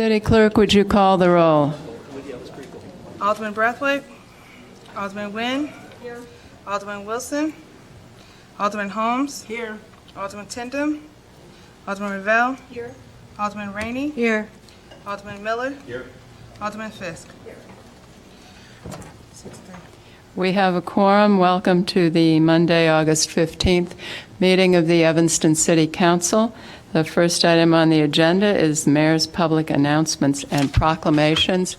City Clerk, would you call the roll? Alderman Brathwaite. Alderman Nguyen. Here. Alderman Wilson. Alderman Holmes. Here. Alderman Tindem. Alderman Revelle. Here. Alderman Rainey. Here. Alderman Miller. Here. Alderman Fisk. Here. We have a quorum. Welcome to the Monday, August 15th meeting of the Evanston City Council. The first item on the agenda is the Mayor's public announcements and proclamations.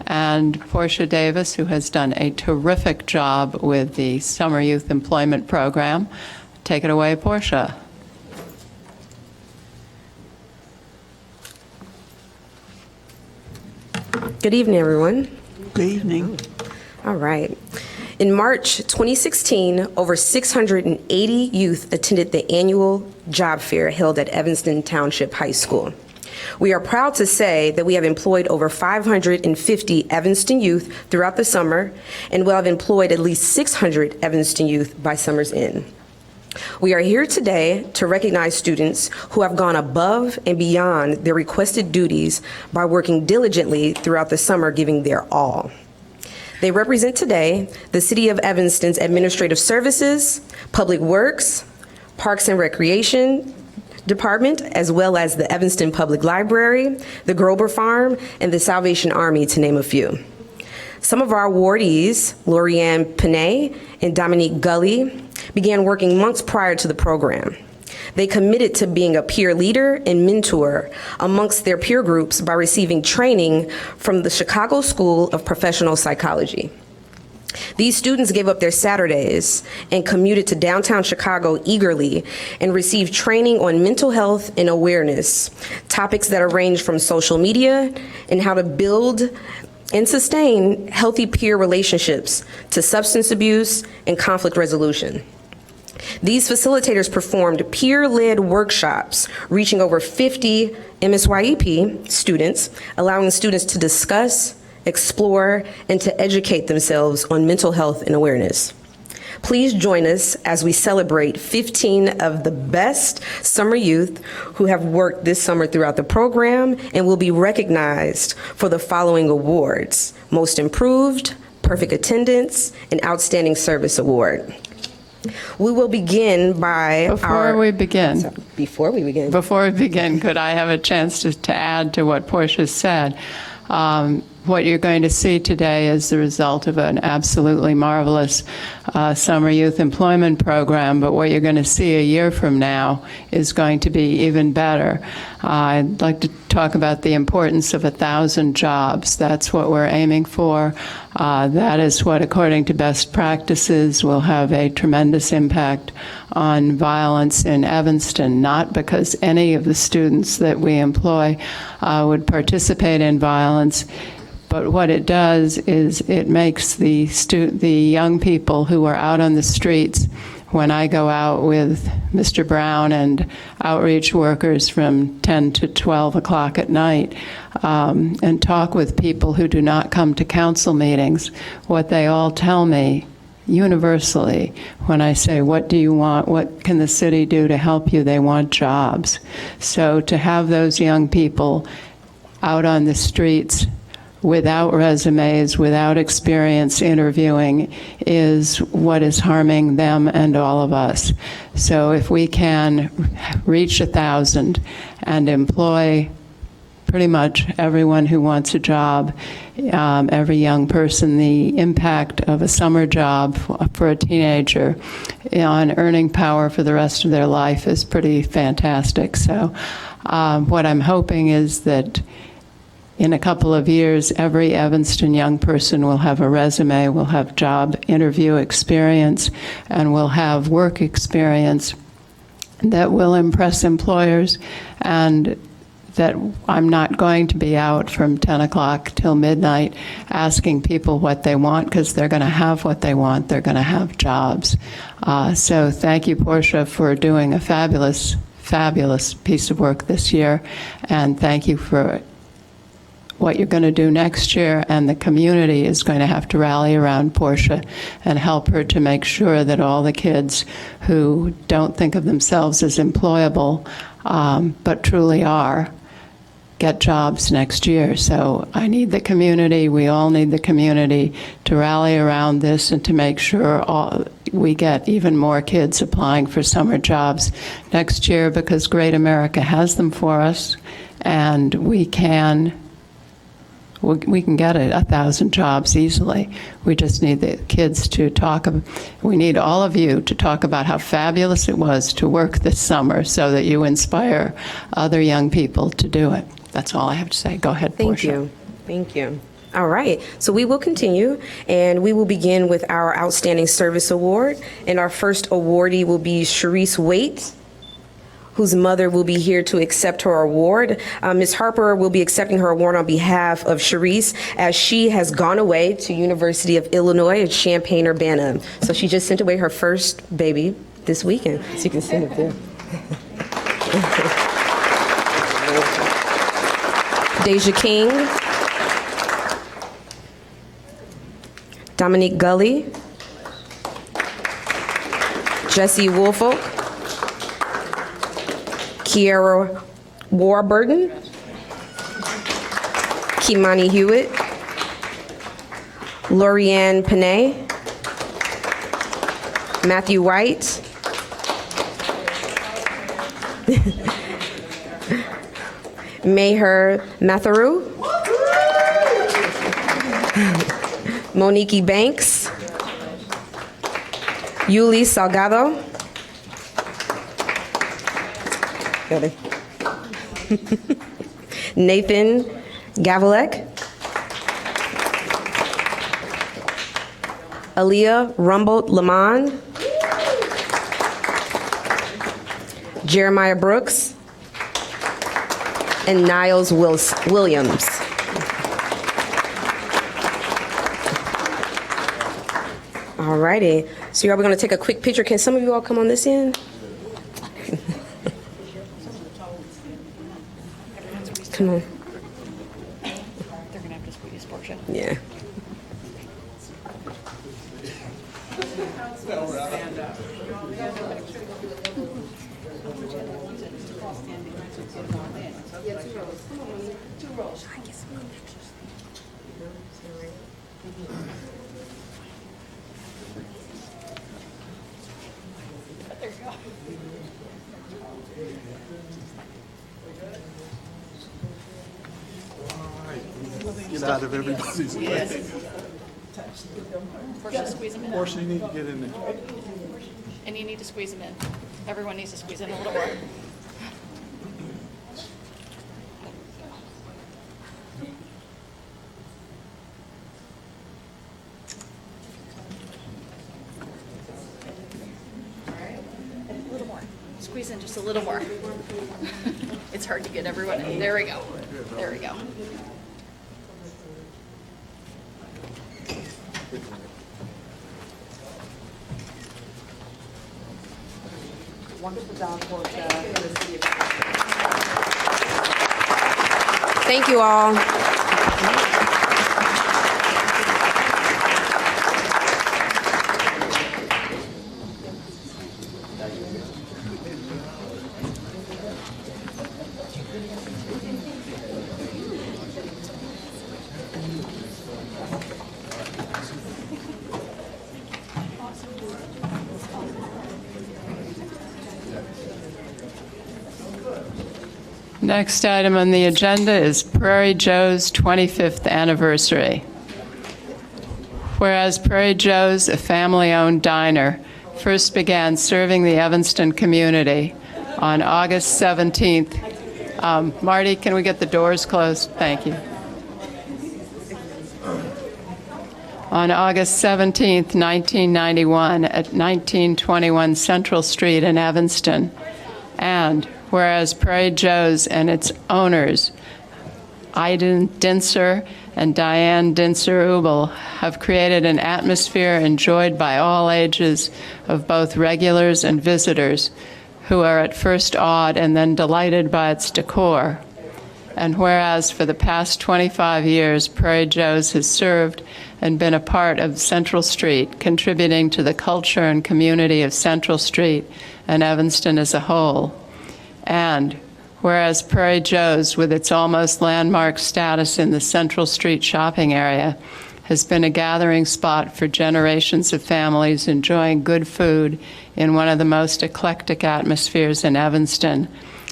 And Portia Davis, who has done a terrific job with the Summer Youth Employment Program. Take it away, Portia. Good evening, everyone. Good evening. All right. In March 2016, over 680 youth attended the annual job fair held at Evanston Township High School. We are proud to say that we have employed over 550 Evanston youth throughout the summer, and will have employed at least 600 Evanston youth by summer's end. We are here today to recognize students who have gone above and beyond their requested duties by working diligently throughout the summer, giving their all. They represent today the City of Evanston's Administrative Services, Public Works, Parks and Recreation Department, as well as the Evanston Public Library, the Grover Farm, and the Salvation Army, to name a few. Some of our awardees, Lorianne Panay and Dominique Gully, began working months prior to the program. They committed to being a peer leader and mentor amongst their peer groups by receiving training from the Chicago School of Professional Psychology. These students gave up their Saturdays and commuted to downtown Chicago eagerly and received training on mental health and awareness, topics that range from social media and how to build and sustain healthy peer relationships to substance abuse and conflict resolution. These facilitators performed peer-led workshops reaching over 50 MSYEP students, allowing students to discuss, explore, and to educate themselves on mental health and awareness. Please join us as we celebrate 15 of the best summer youth who have worked this summer throughout the program and will be recognized for the following awards: Most Improved, Perfect Attendance, and Outstanding Service Award. We will begin by Before we begin, could I have a chance to add to what Portia said? What you're going to see today is the result of an absolutely marvelous summer youth employment program, but what you're going to see a year from now is going to be even better. I'd like to talk about the importance of 1,000 jobs. That's what we're aiming for. That is what, according to best practices, will have a tremendous impact on violence in Evanston, not because any of the students that we employ would participate in violence, but what it does is it makes the young people who are out on the streets, when I go out with Mr. Brown and outreach workers from 10 to 12 o'clock at night and talk with people who do not come to council meetings, what they all tell me universally when I say, what do you want? What can the city do to help you? They want jobs. So to have those young people out on the streets without resumes, without experience interviewing, is what is harming them and all of us. So if we can reach 1,000 and employ pretty much everyone who wants a job, every young person, the impact of a summer job for a teenager on earning power for the rest of their life is pretty fantastic. So what I'm hoping is that in a couple of years, every Evanston young person will have a resume, will have job interview experience, and will have work experience that will impress employers, and that I'm not going to be out from 10 o'clock till midnight asking people what they want, because they're going to have what they want. They're going to have jobs. So thank you, Portia, for doing a fabulous, fabulous piece of work this year, and thank you for what you're going to do next year, and the community is going to have to rally around Portia and help her to make sure that all the kids who don't think of themselves as employable, but truly are, get jobs next year. So I need the community, we all need the community to rally around this and to make sure we get even more kids applying for summer jobs next year, because Great America has them for us, and we can get 1,000 jobs easily. We just need the kids to we need all of you to talk about how fabulous it was to work this summer so that you inspire other young people to do it. That's all I have to say. Go ahead, Thank Portia. you. Thank you. All right, so we will continue, and we will begin with our Outstanding Service Award. And our first awardee will be Sharice Waite, whose mother will be here to accept her award. Ms. Harper will be accepting her award on behalf of Sharice, as she has gone away to University of Illinois at Champaign-Urbana. So she just sent away her first baby this weekend, so you can send it there. Deja King, Dominique Gully, Jesse Woolfolk, Kiara Warburton, Kimani Hewitt, Lorianne Panay, Matthew White, Meher Matharu, Monique Banks, Yuli Salgado, Nathan Gavalek, Aaliyah Rumbold Lamond, Jeremiah Brooks, and Niles Williams. All righty, so y'all, we're gonna take a quick picture. Can some of you all come on this end? Come on. They're gonna have to squeeze Portia. Yeah. Get out of everybody's way. Portia, squeeze them in. Portia, you need to get in there. And you need to squeeze them in. Everyone needs to squeeze in a little more. A little more. Squeeze in just a little more. It's hard to get everyone in. There we go. There we go. Wonderful job, Portia. Thank you all. Next item on the agenda is Prairie Joe's 25th anniversary. Whereas Prairie Joe's, a family-owned diner, first began serving the Evanston community on August 17th. Marty, can we get the doors closed? Thank you. On August 17th, 1991, at 1921 Central Street in Evanston. And whereas Prairie Joe's and its owners, Aiden Dinser and Diane Dinser-Ubel, have created an atmosphere enjoyed by all ages of both regulars and visitors, who are at first awed and then delighted by its decor. And whereas for the past 25 years, Prairie Joe's has served and been a part of Central Street, contributing to the culture and community of Central Street and Evanston as a whole. And Whereas Prairie Joe's, with its almost landmark status in the Central Street shopping area, has been a gathering spot for generations of families enjoying good food in one of the most eclectic atmospheres in Evanston,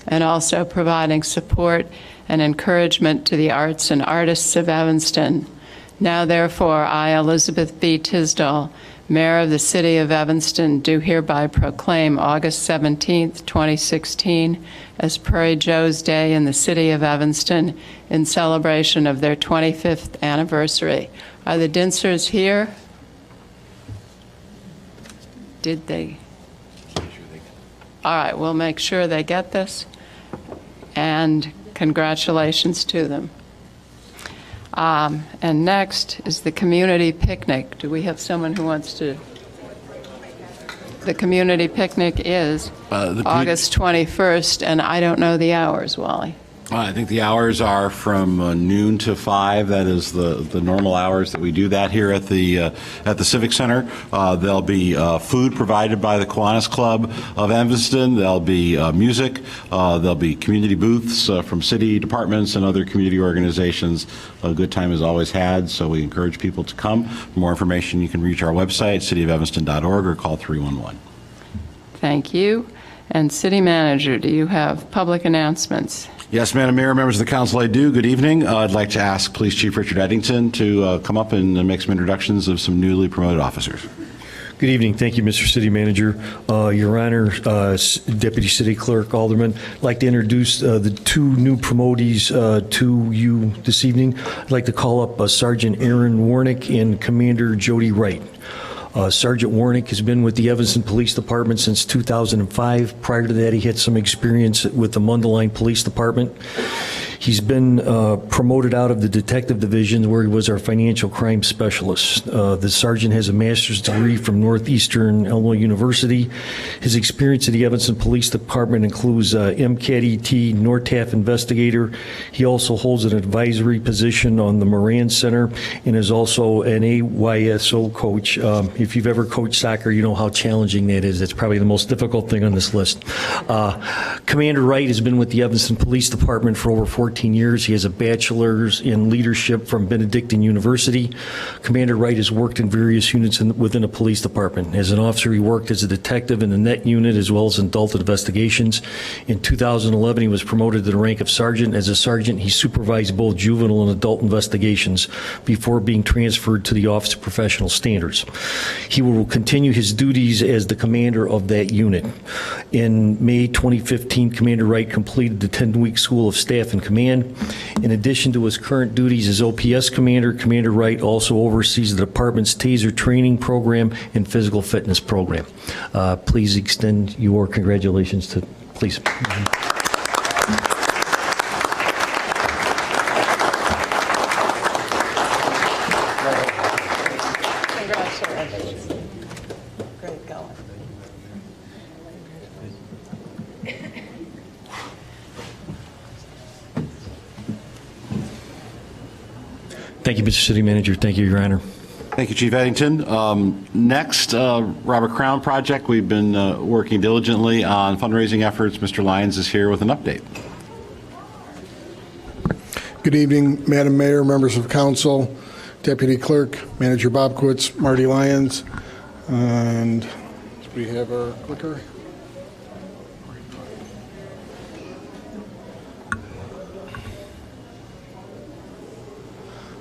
and also providing support and encouragement to the arts and artists of Evanston. Now, therefore, I, Elizabeth B. Tisdall, Mayor of the City of Evanston, do hereby proclaim August 17th, 2016 as Prairie Joe's Day in the City of Evanston in celebration of their 25th anniversary. Are the Dinsers here? Did they? All right, we'll make sure they get this, and congratulations to them. And next is the community picnic. Do we have someone who wants to? The community picnic is August 21st, and I don't know the hours, Wally. I think the hours are from noon to 5. That is the normal hours that we do that here at the Civic Center. There'll be food provided by the Kiwanis Club of Evanston. There'll be music. There'll be community booths from city departments and other community organizations. A good time is always had, so we encourage people to come. For more information, you can reach our website, cityoфevanston.org, or call 311. Thank you. And City Manager, do you have public announcements? Yes, Madam Mayor, members of the council, I do. Good evening. I'd like to ask Police Chief Richard Eddington to come up and make some introductions of some newly promoted officers. Good evening. Thank you, Mr. City Manager. Your Honor, Deputy City Clerk, Alderman, I'd like to introduce the two new promotees to you this evening. I'd like to call up Sergeant Aaron Warnick and Commander Jody Wright. Sergeant Warnick has been with the Evanston Police Department since 2005. Prior to that, he had some experience with the Mundelein Police Department. He's been promoted out of the detective division where he was our financial crime specialist. The sergeant has a master's degree from Northeastern Illinois University. His experience at the Evanston Police Department includes MCAT-ET, NORTAF investigator. He also holds an advisory position on the Moran Center and is also an AYSO coach. If you've ever coached soccer, you know how challenging that is. That's probably the most difficult thing on this list. Commander Wright has been with the Evanston Police Department for over 14 years. He has a bachelor's in leadership from Benedictine University. Commander Wright has worked in various units within the police department. As an officer, he worked as a detective in the NET unit as well as in adult investigations. In 2011, he was promoted to the rank of sergeant. As a sergeant, he supervised both juvenile and adult investigations before being transferred to the Office of Professional Standards. He will continue his duties as the commander of that unit. In May 2015, Commander Wright completed the 10-week School of Staff and Command. In addition to his current duties as OPS commander, Commander Wright also oversees the department's TASER training program and physical fitness program. Please extend your congratulations to police. Congratulations. Great going. Thank you, Mr. City Manager. Thank you, Your Honor. Thank you, Chief Eddington. Next, Robert Crown Project. We've been working diligently on fundraising efforts. Mr. Lyons is here with an update. Good evening, Madam Mayor, members of council, Deputy Clerk, Manager Bobkowitz, Marty Lyons, and we have our clicker.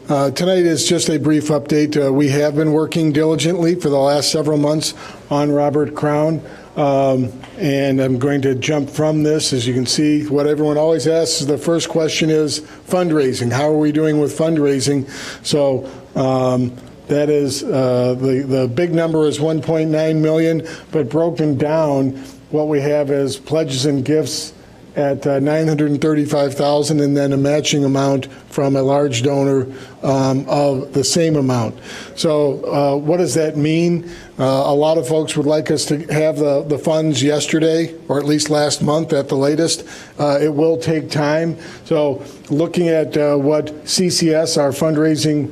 Tonight is just a brief update. We have been working diligently for the last several months on Robert Crown, and I'm going to jump from this. As you can see, what everyone always asks, the first question is fundraising. How are we doing with fundraising? So that is, the big number is 1.9 million, but broken down, what we have is pledges and gifts at $935,000, and then a matching amount from a large donor of the same amount. So what does that mean? A lot of folks would like us to have the funds yesterday, or at least last month at the latest. It will take time. So looking at what CCS, our fundraising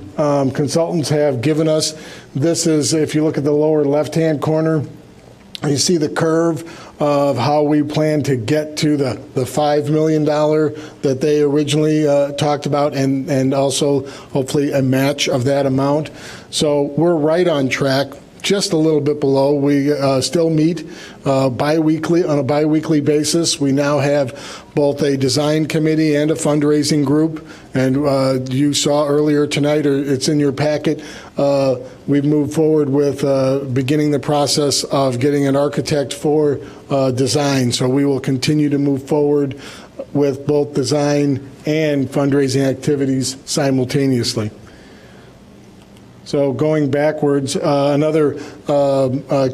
consultants, have given us, this is, if you look at the lower left-hand corner, you see the curve of how we plan to get to the $5 million that they originally talked about, and also hopefully a match of that amount. So we're right on track, just a little bit below. We still meet bi-weekly, on a bi-weekly basis. We now have both a design committee and a fundraising group, and you saw earlier tonight, or it's in your packet, we've moved forward with beginning the process of getting an architect for design. So we will continue to move forward with both design and fundraising activities simultaneously. So going backwards, another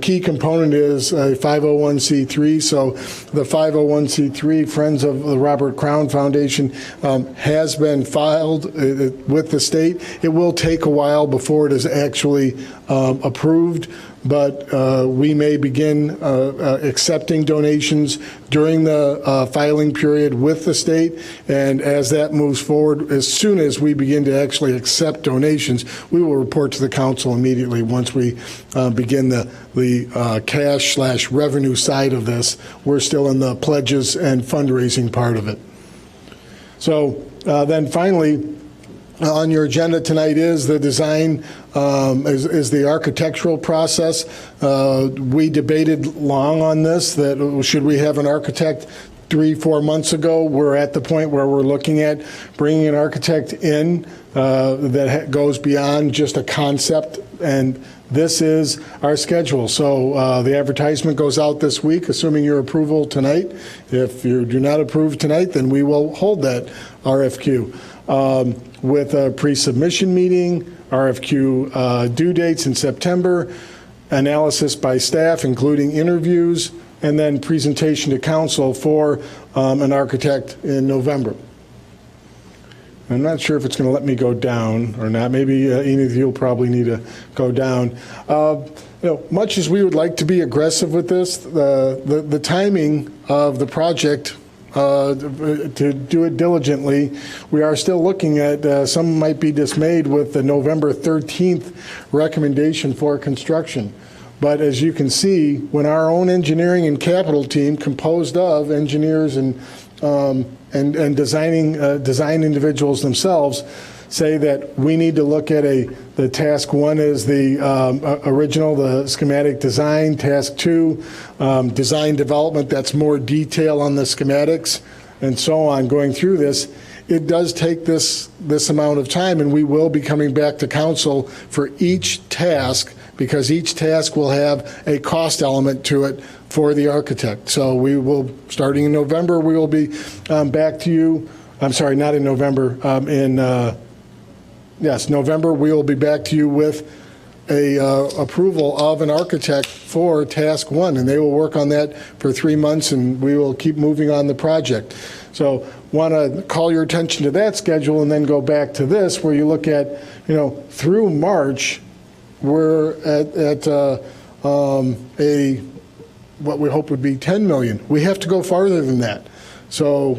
key component is a 501c3. So the 501c3, Friends of the Robert Crown Foundation, has been filed with the state. It will take a while before it is actually approved, but we may begin accepting donations during the filing period with the state. And as that moves forward, as soon as we begin to actually accept donations, we will report to the council immediately once we begin the cash/revenue side of this. We're still in the pledges and fundraising part of it. So then finally, on your agenda tonight is the design, is the architectural process. We debated long on this, that should we have an architect 3-4 months ago. We're at the point where we're looking at bringing an architect in that goes beyond just a concept, and this is our schedule. So the advertisement goes out this week, assuming your approval tonight. If you do not approve tonight, then we will hold that RFQ. With a pre-submission meeting, RFQ due dates in September, analysis by staff, including interviews, and then presentation to council for an architect in November. I'm not sure if it's going to let me go down or not. Maybe any of you will probably need to go down. Much as we would like to be aggressive with this, the timing of the project to do it diligently, we are still looking at, some might be dismayed with the November 13th recommendation for construction. But as you can see, when our own engineering and capital team, composed of engineers and design individuals themselves, say that we need to look at the task one is the original, the schematic design. Task two, design development, that's more detail on the schematics and so on. Going through this, it does take this amount of time, and we will be coming back to council for each task, because each task will have a cost element to it for the architect. So we will, starting in November, we will be back to you. I'm sorry, not in November, yes, November, we will be back to you with a approval of an architect for task one, and they will work on that for 3 months, and we will keep moving on the project. So want to call your attention to that schedule, and then go back to this, where you look at, through March, we're at what we hope would be 10 million. We have to go farther than that. So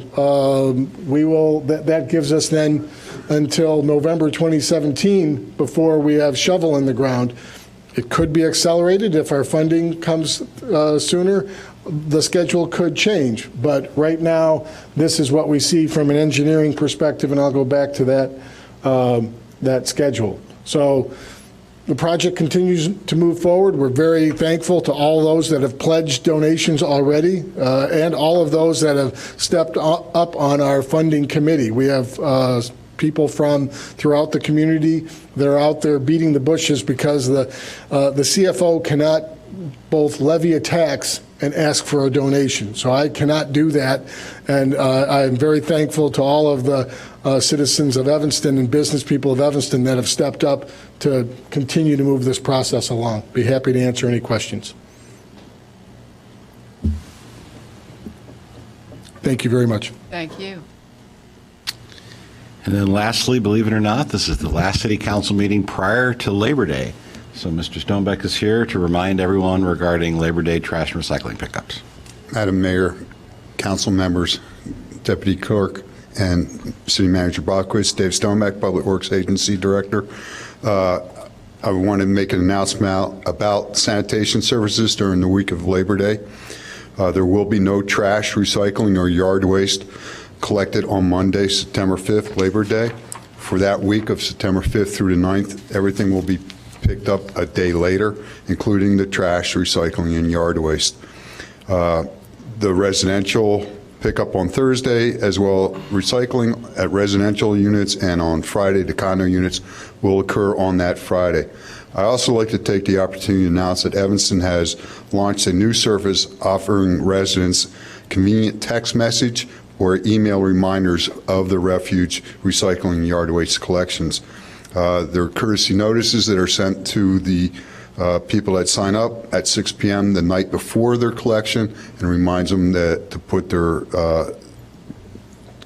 we will, that gives us then until November 2017 before we have shovel in the ground. It could be accelerated if our funding comes sooner. The schedule could change, but right now, this is what we see from an engineering perspective, and I'll go back to that schedule. So the project continues to move forward. We're very thankful to all those that have pledged donations already, and all of those that have stepped up on our funding committee. We have people from throughout the community. They're out there beating the bushes because the CFO cannot both levy a tax and ask for a donation. So I cannot do that, and I'm very thankful to all of the citizens of Evanston and business people of Evanston that have stepped up to continue to move this process along. Be happy to answer any questions. Thank you very much. Thank you. And then lastly, believe it or not, this is the last city council meeting prior to Labor Day. So Mr. Stonebeck is here to remind everyone regarding Labor Day trash and recycling pickups. Madam Mayor, council members, Deputy Clerk, and City Manager Bachwitz, Dave Stonebeck, Public Works Agency Director. I want to make an announcement about sanitation services during the week of Labor Day. There will be no trash, recycling, or yard waste collected on Monday, September 5th, Labor Day. For that week of September 5th through the 9th, everything will be picked up a day later, including the trash, recycling, and yard waste. The residential pickup on Thursday, as well recycling at residential units, and on Friday, the condo units will occur on that Friday. I also like to take the opportunity to announce that Evanston has launched a new service offering residents convenient text message or email reminders of the refuge, recycling, and yard waste collections. There are courtesy notices that are sent to the people that sign up at 6 p.m. the night before their collection, and reminds them that to put their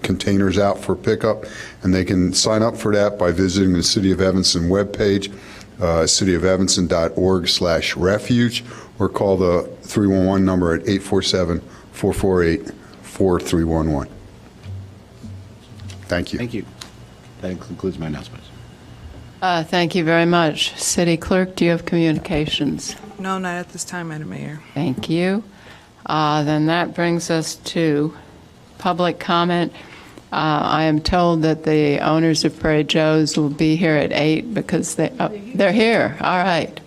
containers out for pickup. And they can sign up for that by visiting the City of Evanston webpage, cityofevanston.org/refuge, or call the 311 number at 847-448-4311. Thank you. Thank you. That concludes my announcements. Thank you very much. City Clerk, do you have communications? No, not at this time, Madam Mayor. Thank you. Then that brings us to public comment. I am told that the owners of Prairie Joe's will be here at 8 because they're here. All right.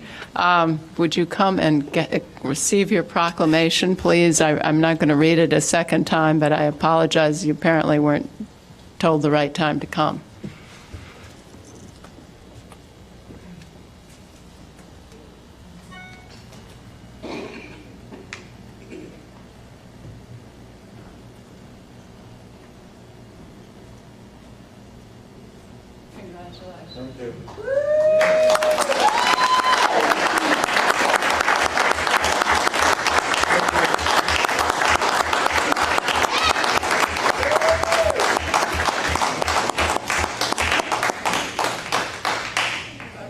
Would you come and receive your proclamation, please? I'm not going to read it a second time, but I apologize. You apparently weren't told the right time to come.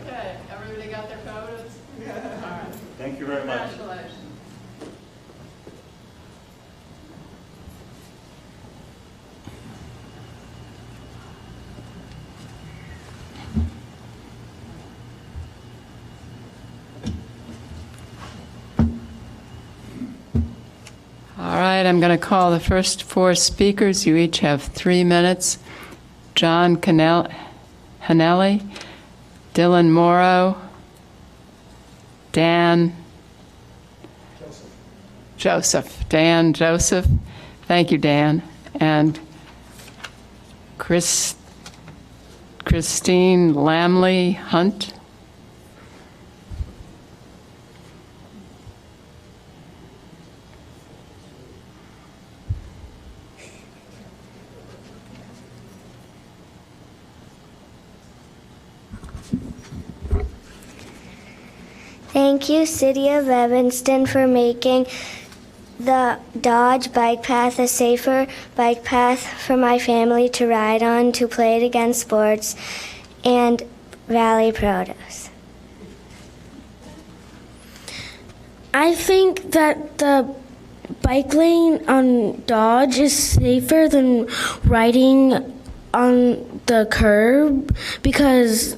Okay, everybody got their photos? All right. Thank you very much. Congratulations. All right, I'm going to call the first 4 speakers. You each have 3 minutes. John Hanelli, Dylan Morrow, Dan Joseph. Dan Joseph. Thank you, Dan. And Christine Lamley Hunt. Thank you, City of Evanston, for making the Dodge bike path a safer bike path for my family to ride on, to play it against sports, and Valley Produce. I think that the bike lane on Dodge is safer than riding on the curb because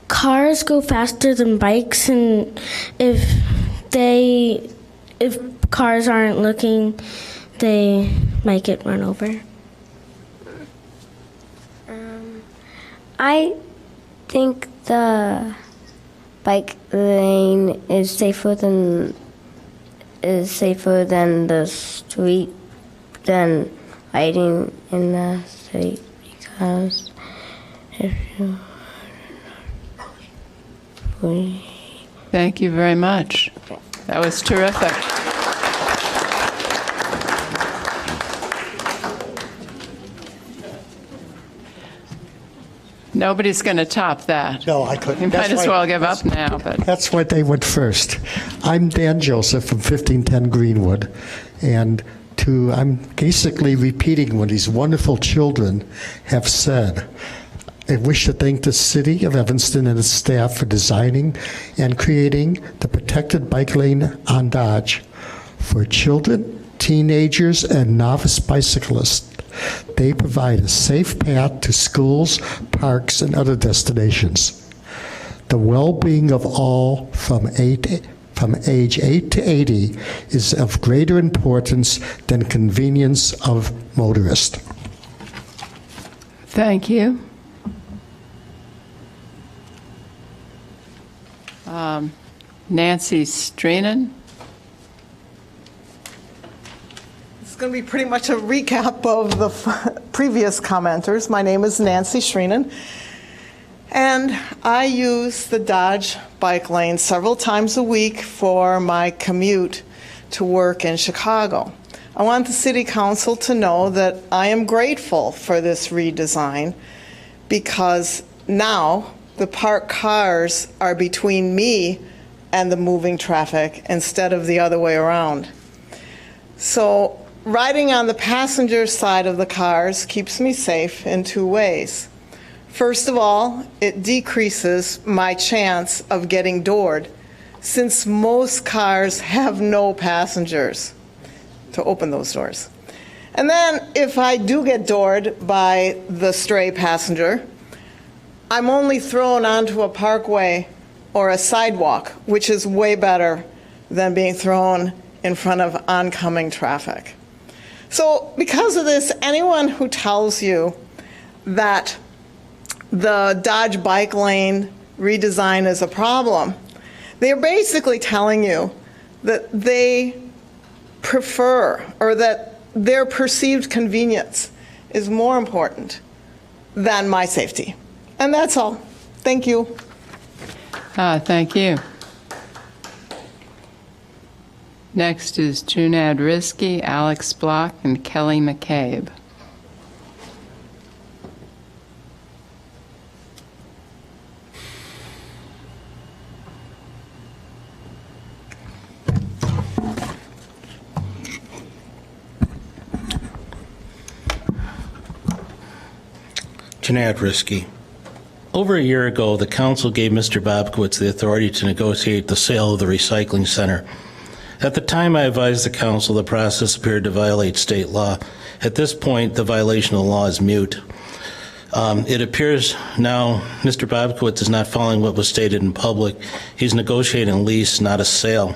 cars go faster than bikes, and if cars aren't looking, they might get run over. I think the bike lane is safer than the street than riding in the street, because if you Thank you very much. That was terrific. Nobody's going to top that. No, I couldn't. You might That's as why- well give up now. But That's why they went first. I'm Dan Joseph from 1510 Greenwood, and I'm basically repeating what these wonderful children have said. I wish to thank the City of Evanston and its staff for designing and creating the protected bike lane on Dodge for children, teenagers, and novice bicyclists. They provide a safe path to schools, parks, and other destinations. The well-being of all from from age 8 to 80 is of greater importance than convenience of motorists. Thank you. Nancy Streenan. It's going to be pretty much a recap of the previous commenters. My name is Nancy Streenan, and I use the Dodge bike lane several times a week for my commute to work in Chicago. I want the City Council to know that I am grateful for this redesign because now the parked cars are between me and the moving traffic instead of the other way around. So riding on the passenger side of the cars keeps me safe in two ways. First of all, it decreases my chance of getting doored since most cars have no passengers to open those doors. And then if I do get doored by the stray passenger, I'm only thrown onto a parkway or a sidewalk, which is way better than being thrown in front of oncoming traffic. So because of this, anyone who tells you that the Dodge bike lane redesign is a problem, they're basically telling you that they prefer, or that their perceived convenience is more important than my safety. And that's all. Thank you. Thank you. Next is Junad Rizki, Alex Block, and Kelly McCabe. Junad Rizki. Over a year ago, the council gave Mr. Bobkowitz the authority to negotiate the sale of the recycling center. At the time, I advised the council the process appeared to violate state law. At this point, the violation of the law is mute. It appears now Mr. Bobkowitz is not following what was stated in public. He's negotiating a lease, not a sale.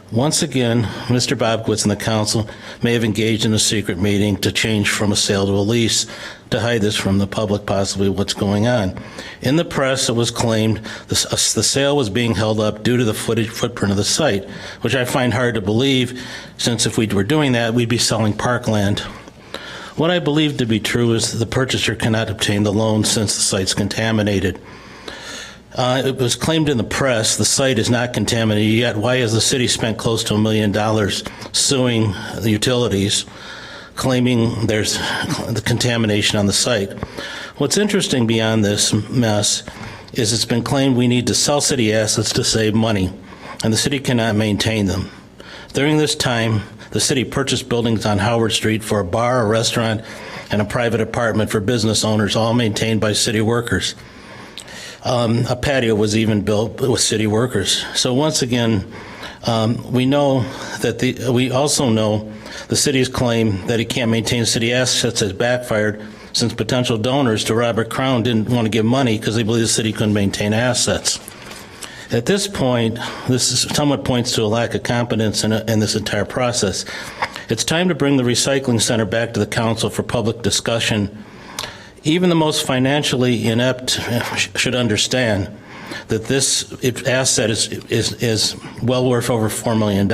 Once again, Mr. Bobkowitz and the council may have engaged in a secret meeting to change from a sale to a lease to hide this from the public, possibly what's going on. In the press, it was claimed the sale was being held up due to the footprint of the site, which I find hard to believe, since if we were doing that, we'd be selling parkland. What I believe to be true is the purchaser cannot obtain the loan since the site's contaminated. It was claimed in the press the site is not contaminated yet. Why has the city spent close to $1 million suing the utilities, claiming there's the contamination on the site? What's interesting beyond this mess is it's been claimed we need to sell city assets to save money, and the city cannot maintain them. During this time, the city purchased buildings on Howard Street for a bar, a restaurant, and a private apartment for business owners, all maintained by city workers. A patio was even built with city workers. So once again, we know that we also know the city's claim that it can't maintain city assets has backfired, since potential donors to Robert Crown didn't want to give money because they believe the city couldn't maintain assets. At this point, this somewhat points to a lack of competence in this entire process. It's time to bring the recycling center back to the council for public discussion. Even the most financially inept should understand that this asset is well worth over $4 million.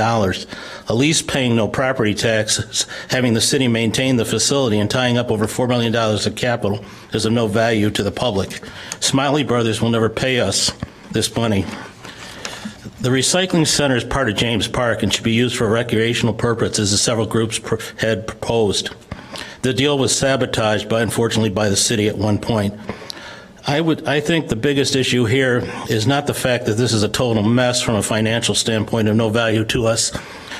A lease paying no property taxes, having the city maintain the facility, and tying up over $4 million of capital is of no value to the public. Smiley Brothers will never pay us this money. The recycling center is part of James Park and should be used for recreational purposes, as several groups had proposed. The deal was sabotaged, unfortunately, by the city at one point. I think the biggest issue here is not the fact that this is a total mess from a financial standpoint of no value to us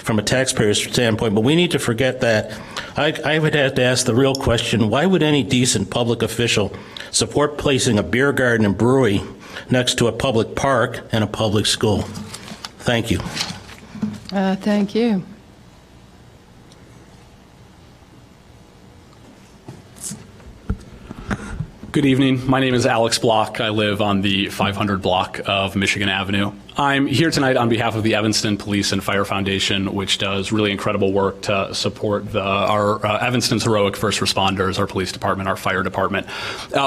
from a taxpayer's standpoint, but we need to forget that. I would have to ask the real question, why would any decent public official support placing a beer garden and brewery next to a public park and a public school? Thank you. Thank you. Good evening. My name is Alex Block. I live on the 500 block of Michigan Avenue. I'm here tonight on behalf of the Evanston Police and Fire Foundation, which does really incredible work to support our Evanston's heroic first responders, our police department, our fire department.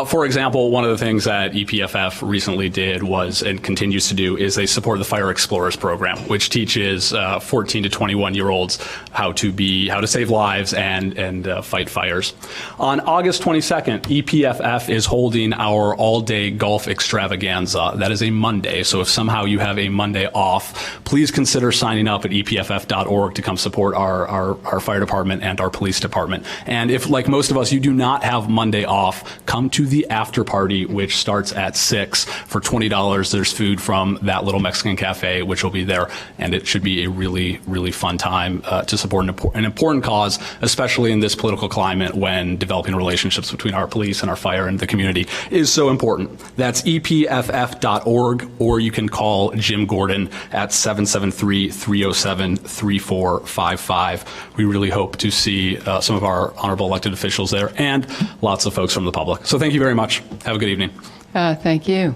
For example, one of the things that EPFF recently did was, and continues to do, is they support the Fire Explorers program, which teaches 14 to 21-year-olds how to save lives and fight fires. On August 22nd, EPFF is holding our all-day golf extravaganza. That is a Monday, so if somehow you have a Monday off, please consider signing up at epff.org to come support our fire department and our police department. And if, like most of us, you do not have Monday off, come to the after party, which starts at 6 for $20. There's food from that little Mexican cafe, which will be there, and it should be a really, really fun time to support an important cause, especially in this political climate when developing relationships between our police and our fire and the community is so important. That's epff.org, or you can call Jim Gordon at 773-307-3455. We really hope to see some of our honorable elected officials there and lots of folks from the public. So thank you very much. Have a good evening. Thank you.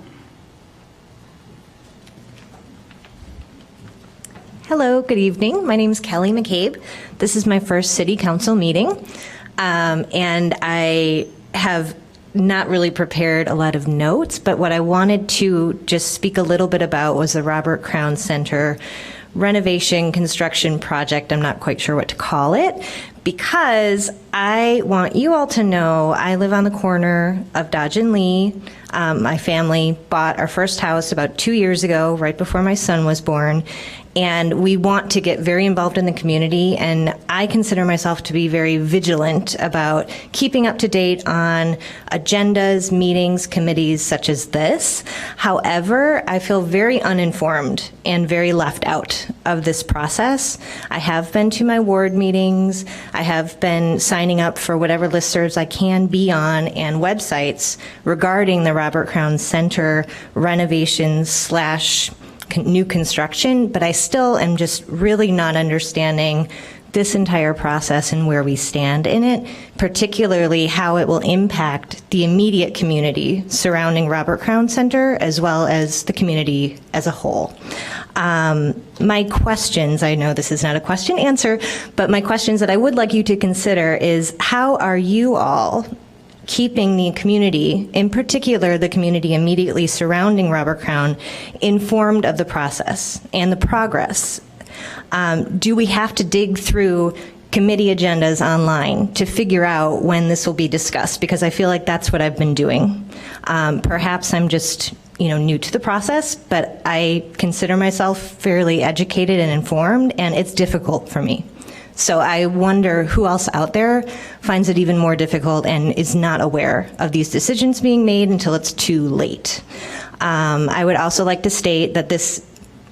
Hello, good evening. My name is Kelly McCabe. This is my first city council meeting, and I have not really prepared a lot of notes, but what I wanted to just speak a little bit about was the Robert Crown Center renovation construction project. I'm not quite sure what to call it, because I want you all to know I live on the corner of Dodge and Lee. My family bought our first house about 2 years ago, right before my son was born. And we want to get very involved in the community, and I consider myself to be very vigilant about keeping up to date on agendas, meetings, committees such as this. However, I feel very uninformed and very left out of this process. I have been to my ward meetings. I have been signing up for whatever listservs I can be on and websites regarding the Robert Crown Center renovations / new construction, but I still am just really not understanding this entire process and where we stand in it, particularly how it will impact the immediate community surrounding Robert Crown Center, as well as the community as a whole. My questions, I know this is not a question answer, but my questions that I would like you to consider is, how are you all keeping the community, in particular the community immediately surrounding Robert Crown, informed of the process and the progress? Do we have to dig through committee agendas online to figure out when this will be discussed? Because I feel like that's what I've been doing. Perhaps I'm just new to the process, but I consider myself fairly educated and informed, and it's difficult for me. So I wonder who else out there finds it even more difficult and is not aware of these decisions being made until it's too late. I would also like to state that this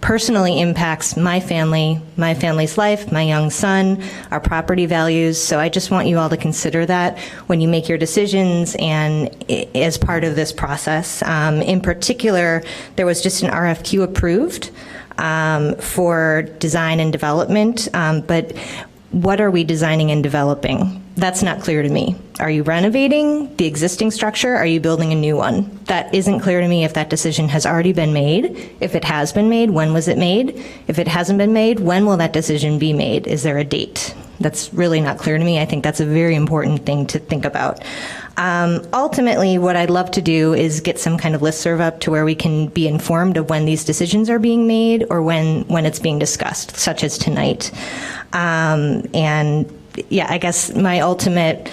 personally impacts my family, my family's life, my young son, our property values. So I just want you all to consider that when you make your decisions and as part of this process. In particular, there was just an RFQ approved for design and development, but what are we designing and developing? That's not clear to me. Are you renovating the existing structure? Are you building a new one? That isn't clear to me if that decision has already been made. If it has been made, when was it made? If it hasn't been made, when will that decision be made? Is there a date? That's really not clear to me. I think that's a very important thing to think about. Ultimately, what I'd love to do is get some kind of listserv up to where we can be informed of when these decisions are being made or when it's being discussed, such as tonight. And yeah, I guess my ultimate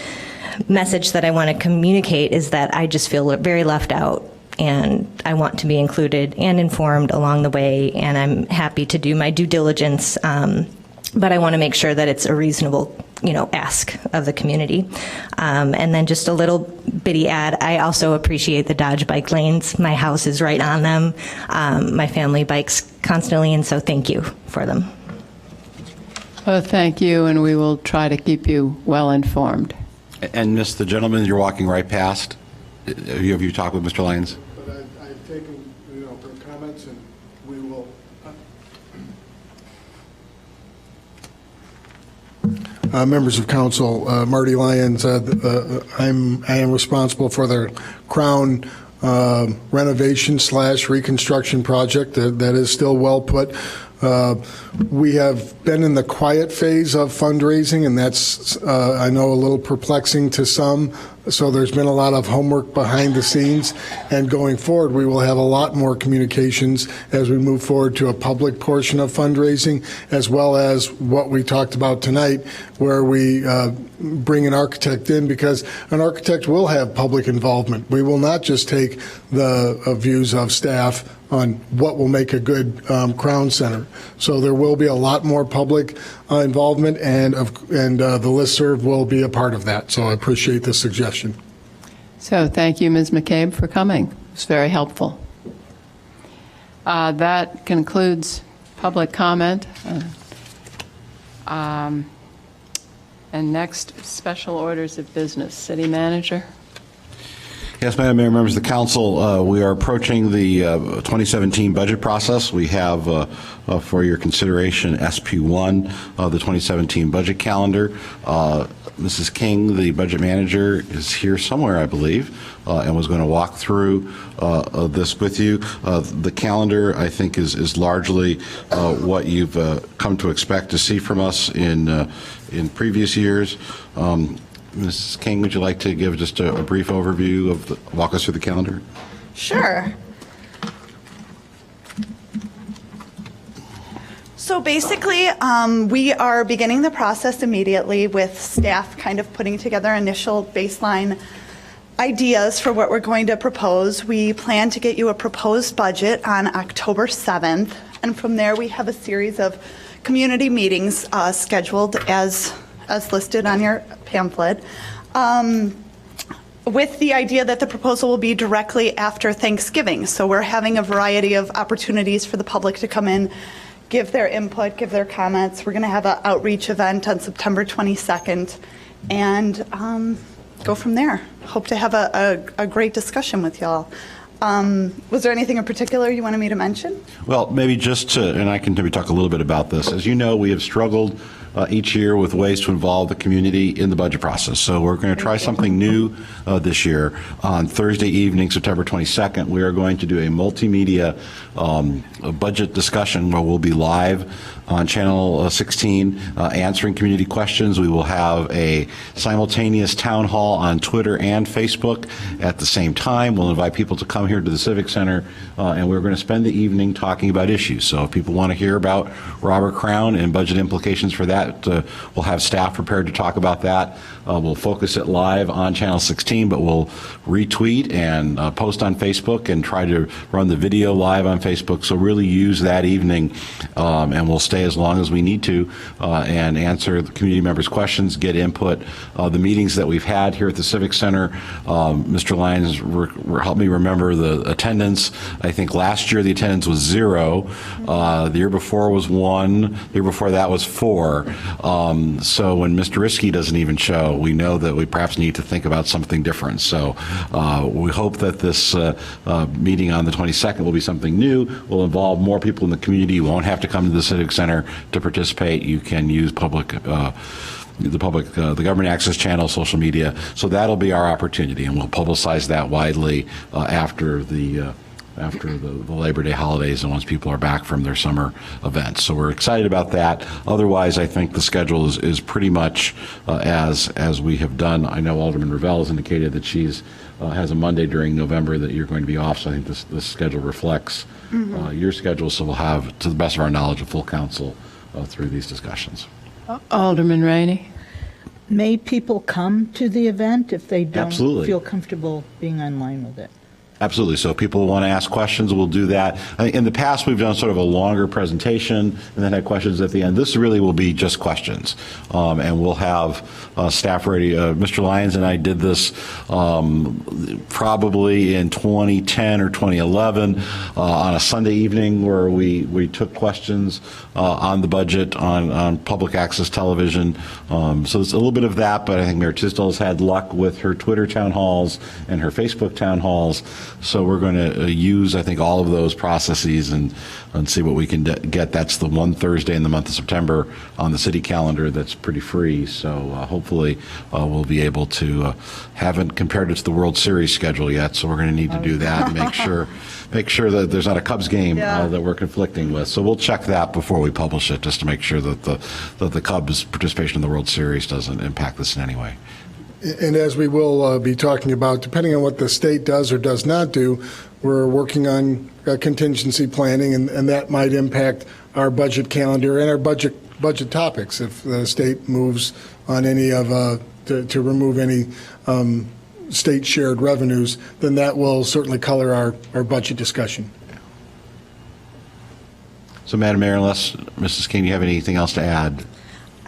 message that I want to communicate is that I just feel very left out, and I want to be included and informed along the way, and I'm happy to do my due diligence, but I want to make sure that it's a reasonable ask of the community. And then just a little bitty ad, I also appreciate the Dodge bike lanes. My house is right on them. My family bikes constantly, and so thank you for them. Well, thank you, and we will try to keep you well informed. And Miss, the gentleman you're walking right past, have you talked with Mr. Lyons? But I've taken her comments, and we will. members of council, Marty Lyons, I am responsible for the Crown renovation / reconstruction project that is still well put. We have been in the quiet phase of fundraising, and that's, I know, a little perplexing to some. So there's been a lot of homework behind the scenes, and going forward, we will have a lot more communications as we move forward to a public portion of fundraising, as well as what we talked about tonight, where we bring an architect in, because an architect will have public involvement. We will not just take the views of staff on what will make a good Crown Center. So there will be a lot more public involvement, and the listserv will be a part of that. So I appreciate the suggestion. So thank you, Ms. McCabe, for coming. It's very helpful. That concludes public comment. And next, special orders of business. City Manager. Yes, Madam Mayor, members of the council, we are approaching the 2017 budget process. We have for your consideration SP1, the 2017 budget calendar. Mrs. King, the budget manager, is here somewhere, I believe, and was going to walk through this with you. The calendar, I think, is largely what you've come to expect to see from us in previous years. Mrs. King, would you like to give just a brief overview of walk us through the calendar? Sure. So basically, we are beginning the process immediately with staff kind of putting together initial baseline ideas for what we're going to propose. We plan to get you a proposed budget on October 7th, and from there we have a series of community meetings scheduled as listed on your pamphlet, with the idea that the proposal will be directly after Thanksgiving. So we're having a variety of opportunities for the public to come in, give their input, give their comments. We're going to have an outreach event on September 22nd, and go from there. Hope to have a great discussion with y'all. Was there anything in particular you wanted me to mention? Well, maybe just to, and I can maybe talk a little bit about this. As you know, we have struggled each year with ways to involve the community in the budget process. So we're going to try something new this year. On Thursday evening, September 22nd, we are going to do a multimedia budget discussion where we'll be live on Channel 16 answering community questions. We will have a simultaneous town hall on Twitter and Facebook at the same time. We'll invite people to come here to the Civic Center, and we're going to spend the evening talking about issues. So if people want to hear about Robert Crown and budget implications for that, we'll have staff prepared to talk about that. We'll focus it live on Channel 16, but we'll retweet and post on Facebook and try to run the video live on Facebook. So really use that evening, and we'll stay as long as we need to and answer the community members' questions, get input. The meetings that we've had here at the Civic Center, Mr. Lyons helped me remember the attendance. I think last year the attendance was 0. The year before was 1. The year before that was 4. So when Mr. Risky doesn't even show, we know that we perhaps need to think about something different. So we hope that this meeting on the 22nd will be something new. Will involve more people in the community. You won't have to come to the Civic Center to participate. You can use the government access channel, social media. So that'll be our opportunity, and we'll publicize that widely after the Labor Day holidays and once people are back from their summer events. So we're excited about that. Otherwise, I think the schedule is pretty much as we have done. I know Alderman Revelle has indicated that she's has a Monday during November that you're going to be off, so I think this schedule reflects your schedule, so we'll have, to the best of our knowledge, a full council through these discussions. Alderman Rainey. May people come to the event if they don't Absolutely. feel comfortable being online with it? Absolutely. So if people want to ask questions, we'll do that. In the past, we've done sort of a longer presentation and then had questions at the end. This really will be just questions. And we'll have staff ready. Mr. Lyons and I did this probably in 2010 or 2011 on a Sunday evening where we took questions on the budget on public access television. So it's a little bit of that, but I think Mayor Tisdall has had luck with her Twitter town halls and her Facebook town halls. So we're going to use, I think, all of those processes and see what we can get. That's the one Thursday in the month of September on the city calendar that's pretty free. So hopefully we'll be able to, haven't compared it to the World Series schedule yet, so we're going to need to do that and make sure that there's not a Cubs game that we're conflicting with. So we'll check that before we publish it, just to make sure that the Cubs' participation in the World Series doesn't impact this in any way. And as we will be talking about, depending on what the state does or does not do, we're working on contingency planning, and that might impact our budget calendar and our budget topics if the state moves on any of to remove any state shared revenues, then that will certainly color our budget discussion. So, Madam Mayor, unless Mrs. King, you have anything else to add?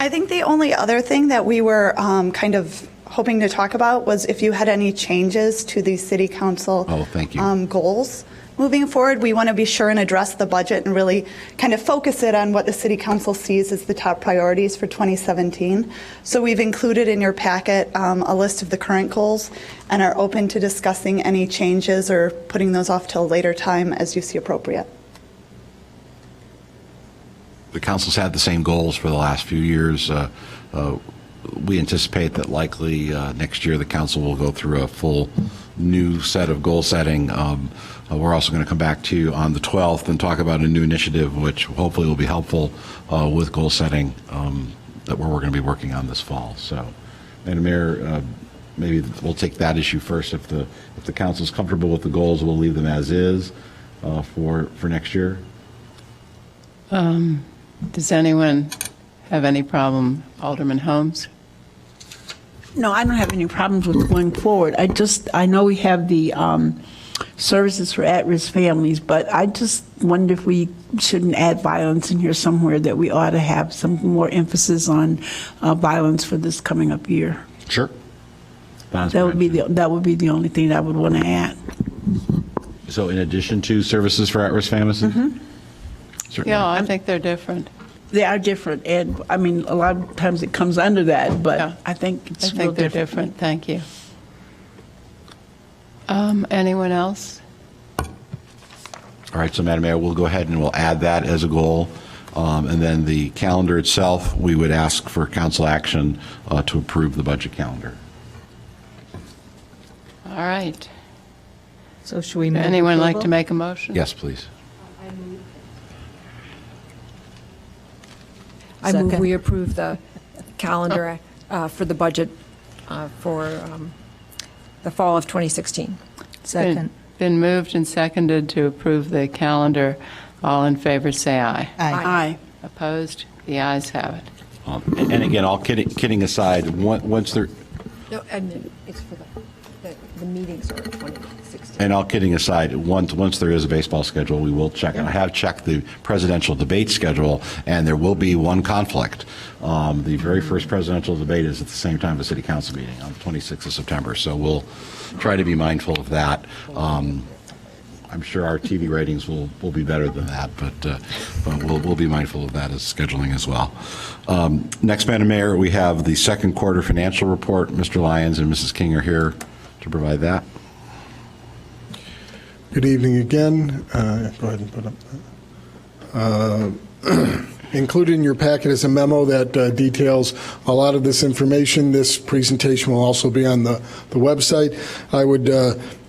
I think the only other thing that we were kind of hoping to talk about was if you had any changes to the city council thank you. Goals. Moving forward, we want to be sure and address the budget and really kind of focus it on what the city council sees as the top priorities for 2017. So we've included in your packet a list of the current goals and are open to discussing any changes or putting those off till a later time as you see appropriate. The council's had the same goals for the last few years. We anticipate that likely next year the council will go through a full new set of goal setting. We're also going to come back to you on the 12th and talk about a new initiative, which hopefully will be helpful with goal setting that we're going to be working on this fall. So, Madam Mayor, maybe we'll take that issue first. If the council's comfortable with the goals, we'll leave them as is for next year. Does anyone have any problem? Alderman Holmes? No, I don't have any problems with going forward. I know we have the services for at-risk families, but I just wonder if we shouldn't add violence in here somewhere, that we ought to have some more emphasis on violence for this coming up year. Sure. That would be the only thing I would want to add. So in addition to services for at-risk families? Mm-hmm. Certainly. Yeah, I think they're different. They are different, and I mean, a lot of times it comes under that, but Yeah. I think it's I think they're different. Thank you. Anyone else? All right, so Madam Mayor, we'll go ahead and we'll add that as a goal. And then the calendar itself, we would ask for council action to approve the budget calendar. All right. So should we? Anyone like to make a motion? Yes, please. I move we approve the calendar for the budget for the fall of 2016. Second. Been moved and seconded to approve the calendar. All in favor, say aye. Aye. Opposed? The ayes have it. And again, all kidding aside, once there, No, and it's for the meetings are 2016. and all kidding aside, once there is a baseball schedule, we will check. And I have checked the presidential debate schedule, and there will be one conflict. The very first presidential debate is at the same time as the city council meeting on the 26th of September. So we'll try to be mindful of that. I'm sure our TV ratings will be better than that, but we'll be mindful of that as scheduling as well. Next, Madam Mayor, we have the second quarter financial report. Mr. Lyons and Mrs. King are here to provide that. Good evening again. Go ahead and put up. Included in your packet is a memo that details a lot of this information. This presentation will also be on the website. I would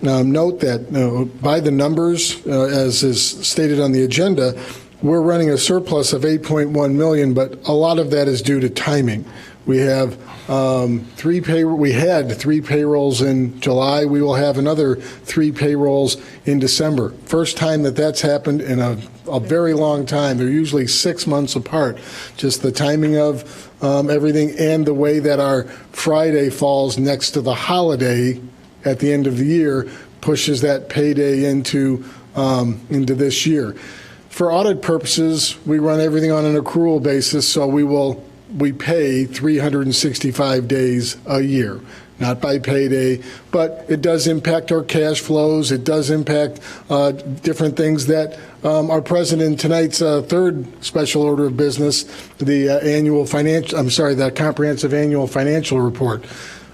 note that by the numbers, as is stated on the agenda, we're running a surplus of $8.1 million, but a lot of that is due to timing. We have we had three payrolls in July. We will have another 3 payrolls in December. First time that's happened in a very long time. They're usually 6 months apart. Just the timing of everything and the way that our Friday falls next to the holiday at the end of the year pushes that payday into this year. For audit purposes, we run everything on an accrual basis, so we pay 365 days a year, not by payday, but it does impact our cash flows. It does impact different things that are present in tonight's third special order of business, the comprehensive annual financial report.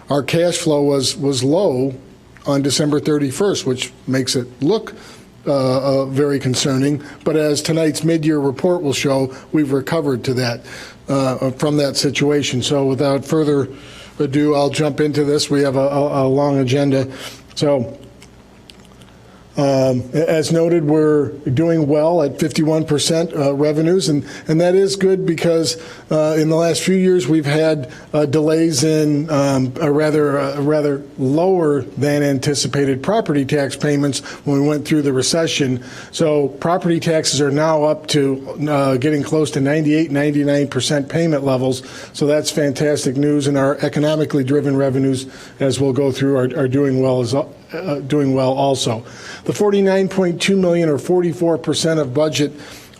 Our cash flow was low on December 31st, which makes it look very concerning. But as tonight's mid-year report will show, we've recovered to that from that situation. So without further ado, I'll jump into this. We have a long agenda. So as noted, we're doing well at 51% revenues, and that is good because in the last few years we've had delays in a rather lower than anticipated property tax payments when we went through the recession. So property taxes are now up to getting close to 98, 99% payment levels. So that's fantastic news, and our economically driven revenues, as we'll go through, are doing well also. The 49.2 million, or 44% of budget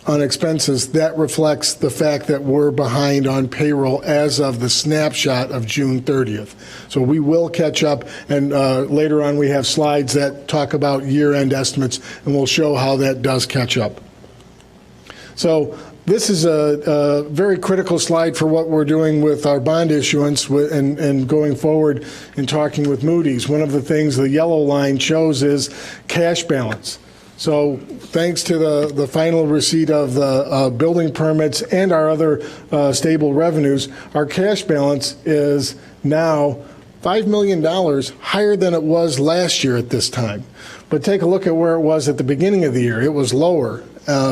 on expenses, that reflects the fact that we're behind on payroll as of the snapshot of June 30th. So we will catch up, and later on we have slides that talk about year-end estimates, and we'll show how that does catch up. So this is a very critical slide for what we're doing with our bond issuance and going forward in talking with Moody's. One of the things the yellow line shows is cash balance. So thanks to the final receipt of the building permits and our other stable revenues, our cash balance is now $5 million higher than it was last year at this time. But take a look at where it was at the beginning of the year. It was lower.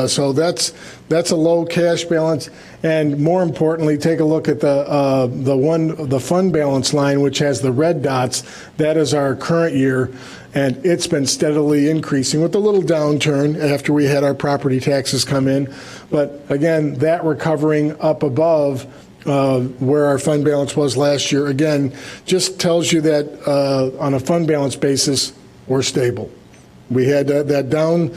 So that's a low cash balance, and more importantly, take a look at the fund balance line, which has the red dots. That is our current year, and it's been steadily increasing with a little downturn after we had our property taxes come in. But again, that recovering up above where our fund balance was last year, again, just tells you that on a fund balance basis, we're stable. We had that down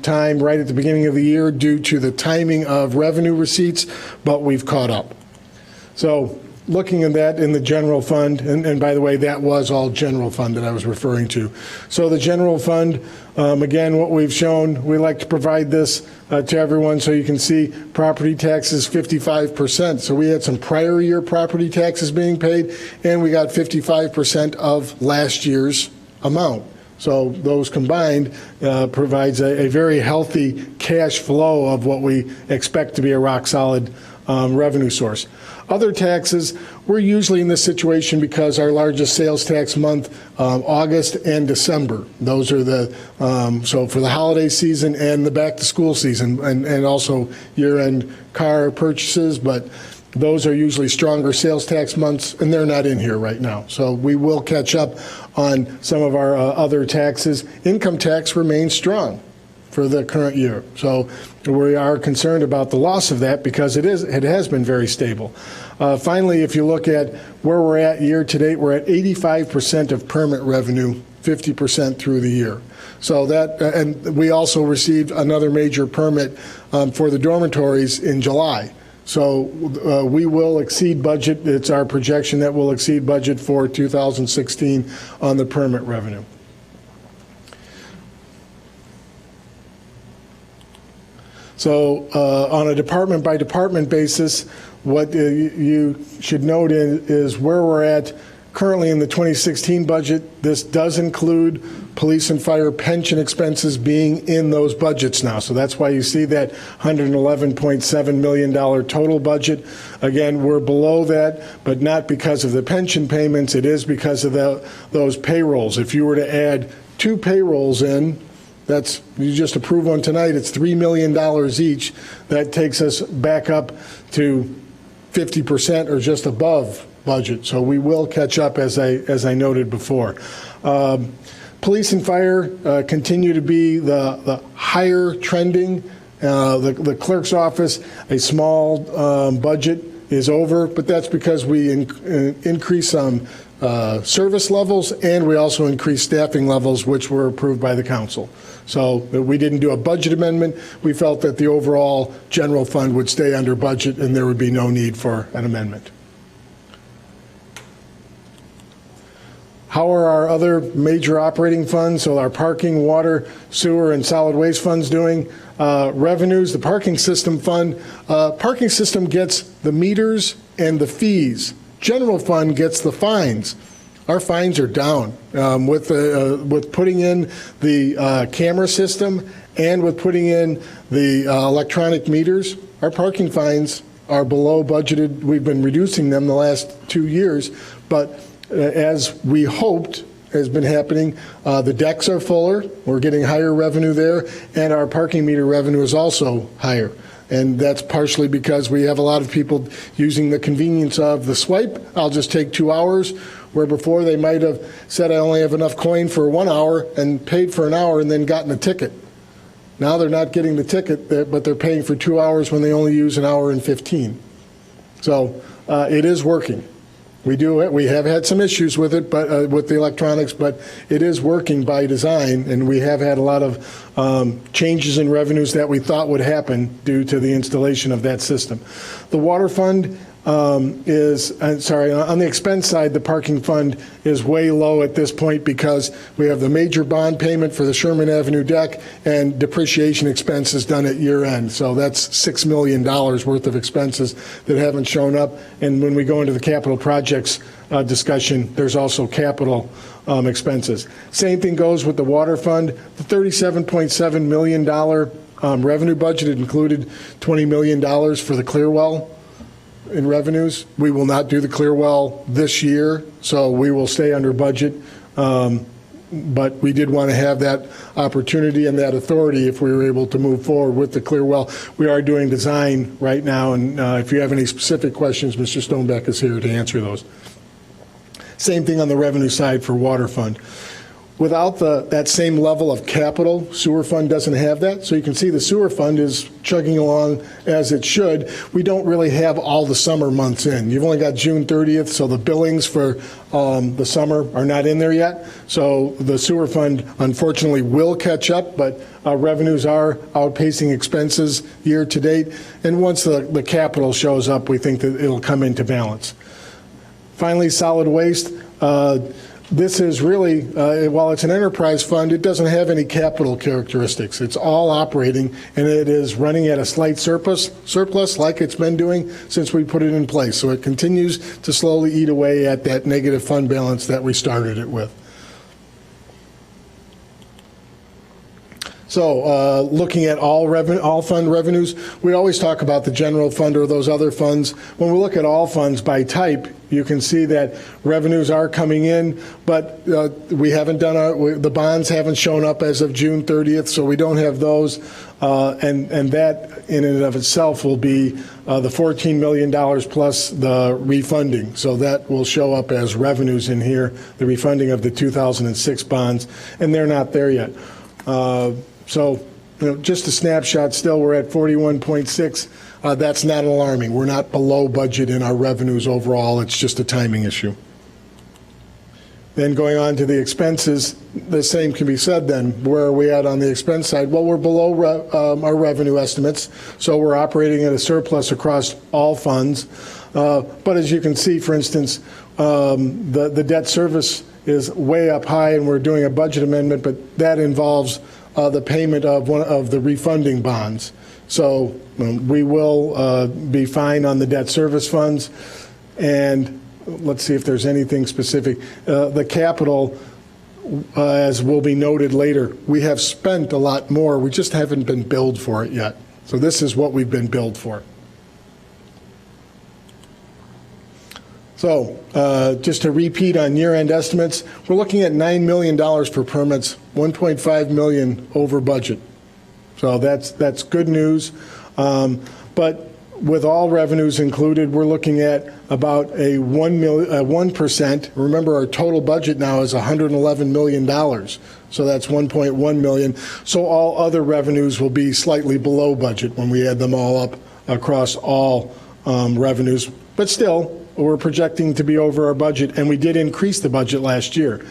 time right at the beginning of the year due to the timing of revenue receipts, but we've caught up. So looking at that in the general fund, and by the way, that was all general fund that I was referring to. So the general fund, again, what we've shown, we like to provide this to everyone so you can see property taxes 55%. So we had some prior year property taxes being paid, and we got 55% of last year's amount. So those combined provides a very healthy cash flow of what we expect to be a rock-solid revenue source. Other taxes, we're usually in this situation because our largest sales tax month, August and December. Those are so for the holiday season and the back-to-school season, and also year-end car purchases, but those are usually stronger sales tax months, and they're not in here right now. So we will catch up on some of our other taxes. Income tax remains strong for the current year. So we are concerned about the loss of that because it has been very stable. Finally, if you look at where we're at year to date, we're at 85% of permit revenue, 50% through the year. So that, and we also received another major permit for the dormitories in July. So we will exceed budget. It's our projection that we'll exceed budget for 2016 on the permit revenue. So on a department by department basis, what you should note is where we're at currently in the 2016 budget. This does include police and fire pension expenses being in those budgets now. So that's why you see that $111.7 million total budget. Again, we're below that, but not because of the pension payments. It is because of those payrolls. If you were to add 2 payrolls in, you just approve one tonight, it's $3 million each. That takes us back up to 50% or just above budget. So we will catch up, as I noted before. Police and fire continue to be the higher trending. The clerk's office, a small budget is over, but that's because we increase some service levels, and we also increase staffing levels, which were approved by the council. So we didn't do a budget amendment. We felt that the overall general fund would stay under budget and there would be no need for an amendment. How are our other major operating funds, so our parking, water, sewer, and solid waste funds doing? Revenues, the parking system fund. Parking system gets the meters and the fees. General fund gets the fines. Our fines are down. With putting in the camera system and with putting in the electronic meters, our parking fines are below budgeted. We've been reducing them the last 2 years, but as we hoped has been happening, the decks are fuller, we're getting higher revenue there, and our parking meter revenue is also higher. And that's partially because we have a lot of people using the convenience of the swipe. I'll just take 2 hours, where before they might have said I only have enough coin for 1 hour and paid for an hour and then gotten a ticket. Now they're not getting the ticket, but they're paying for 2 hours when they only use 1 hour and 15. So it is working. We have had some issues with it, but with the electronics, but it is working by design, and we have had a lot of changes in revenues that we thought would happen due to the installation of that system. The water fund on the expense side, the parking fund is way low at this point because we have the major bond payment for the Sherman Avenue deck and depreciation expenses done at year end. So that's $6 million worth of expenses that haven't shown up. And when we go into the capital projects discussion, there's also capital expenses. Same thing goes with the water fund. The $37.7 million revenue budget included $20 million for the Clearwell in revenues. We will not do the Clearwell this year, so we will stay under budget. But we did want to have that opportunity and that authority if we were able to move forward with the Clearwell. We are doing design right now, and if you have any specific questions, Mr. Stonebeck is here to answer those. Same thing on the revenue side for water fund. Without that same level of capital, sewer fund doesn't have that. So you can see the sewer fund is chugging along as it should. We don't really have all the summer months in. You've only got June 30th, so the billings for the summer are not in there yet. So the sewer fund, unfortunately, will catch up, but revenues are outpacing expenses year to date. And once the capital shows up, we think that it'll come into balance. Finally, solid waste. This is really, while it's an enterprise fund, it doesn't have any capital characteristics. It's all operating, and it is running at a slight surplus like it's been doing since we put it in place. So it continues to slowly eat away at that negative fund balance that we started it with. So looking at all fund revenues, we always talk about the general fund or those other funds. When we look at all funds by type, you can see that revenues are coming in, but we haven't done the bonds haven't shown up as of June 30th, so we don't have those. And that in and of itself will be the $14 million plus the refunding. So that will show up as revenues in here, the refunding of the 2006 bonds, and they're not there yet. So, just a snapshot, still we're at 41.6. That's not alarming. We're not below budget in our revenues overall. It's just a timing issue. Then going on to the expenses, the same can be said then. Where are we at on the expense side? Well, we're below our revenue estimates, so we're operating at a surplus across all funds. But as you can see, for instance, the debt service is way up high, and we're doing a budget amendment, but that involves the payment of one of the refunding bonds. So we will be fine on the debt service funds. And let's see if there's anything specific. The capital, as will be noted later, we have spent a lot more. We just haven't been billed for it yet. So this is what we've been billed for. So just to repeat on year-end estimates, we're looking at $9 million for permits, $1.5 million over budget. So that's good news. But with all revenues included, we're looking at about a 1%. Remember, our total budget now is $111 million. So that's 1.1 million. So all other revenues will be slightly below budget when we add them all up across all revenues. But still, we're projecting to be over our budget, and we did increase the budget last year.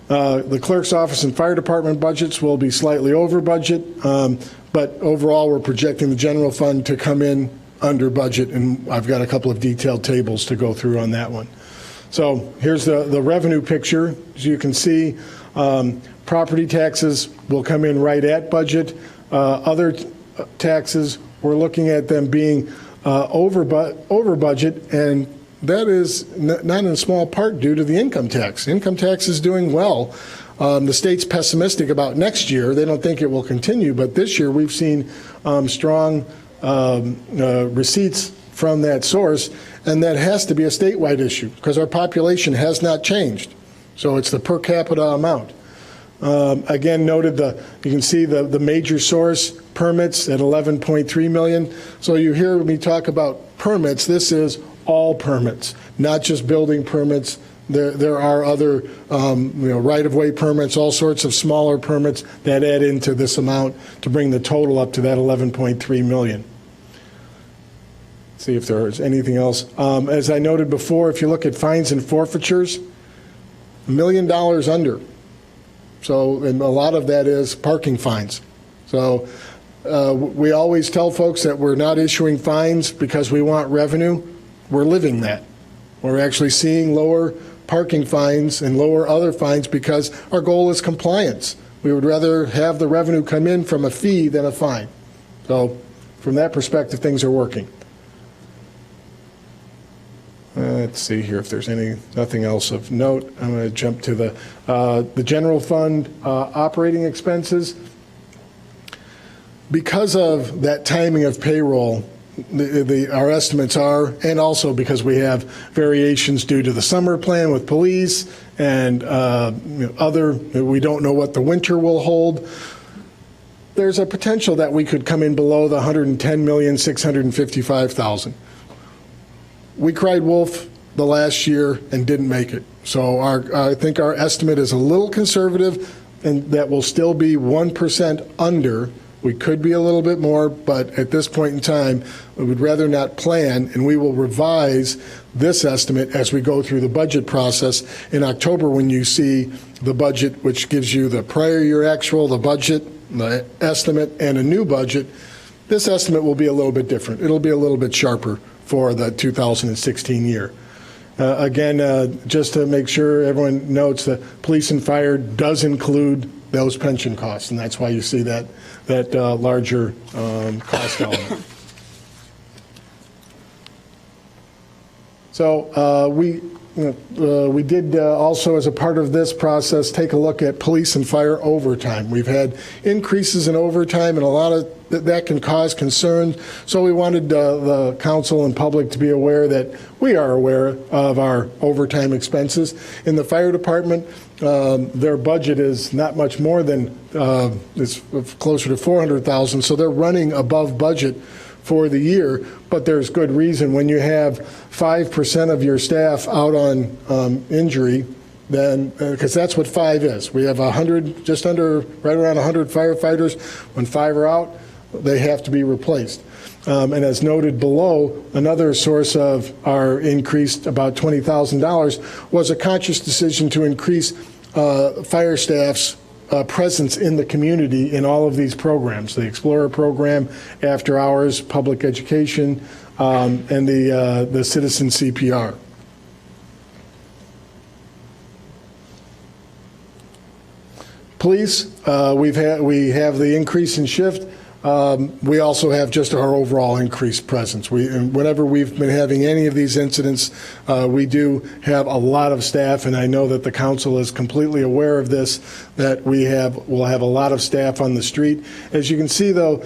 The clerk's office and fire department budgets will be slightly over budget, but overall we're projecting the general fund to come in under budget, and I've got a couple of detailed tables to go through on that one. So here's the revenue picture. As you can see, property taxes will come in right at budget. Other taxes, we're looking at them being over budget, and that is not in small part due to the income tax. Income tax is doing well. The state's pessimistic about next year. They don't think it will continue, but this year we've seen strong receipts from that source, and that has to be a statewide issue because our population has not changed. So it's the per capita amount. Again, noted you can see the major source permits at 11.3 million. So you hear me talk about permits. This is all permits, not just building permits. There are other right-of-way permits, all sorts of smaller permits that add into this amount to bring the total up to that 11.3 million. See if there is anything else. As I noted before, if you look at fines and forfeitures, $1 million under. So, and a lot of that is parking fines. So we always tell folks that we're not issuing fines because we want revenue. We're living that. We're actually seeing lower parking fines and lower other fines because our goal is compliance. We would rather have the revenue come in from a fee than a fine. So from that perspective, things are working. Let's see here if there's nothing else of note. I'm going to jump to the general fund operating expenses. Because of that timing of payroll, our estimates are, and also because we have variations due to the summer plan with police and we don't know what the winter will hold. There's a potential that we could come in below the $110,655,000. We cried wolf the last year and didn't make it. So I think our estimate is a little conservative, and that will still be 1% under. We could be a little bit more, but at this point in time, we would rather not plan, and we will revise this estimate as we go through the budget process in October when you see the budget, which gives you the prior year actual, the budget, the estimate, and a new budget. This estimate will be a little bit different. It'll be a little bit sharper for the 2016 year. Again, just to make sure everyone notes that police and fire does include those pension costs, and that's why you see that larger cost element. So we did also, as a part of this process, take a look at police and fire overtime. We've had increases in overtime, and a lot of that can cause concern. So we wanted the council and public to be aware that we are aware of our overtime expenses. In the fire department, their budget is not much more than, it's closer to $400,000, so they're running above budget for the year, but there's good reason. When you have 5% of your staff out on injury, then, because that's what 5 is. We have 100, just under, right around 100 firefighters. When 5 are out, they have to be replaced. And as noted below, another source of our increase, about $20,000, was a conscious decision to increase fire staff's presence in the community in all of these programs, the Explorer program, after hours, public education, and the citizen CPR. Police, we have the increase in shift. We also have just our overall increased presence. Whenever we've been having any of these incidents, we do have a lot of staff, and I know that the council is completely aware of this, that we'll have a lot of staff on the street. As you can see, though,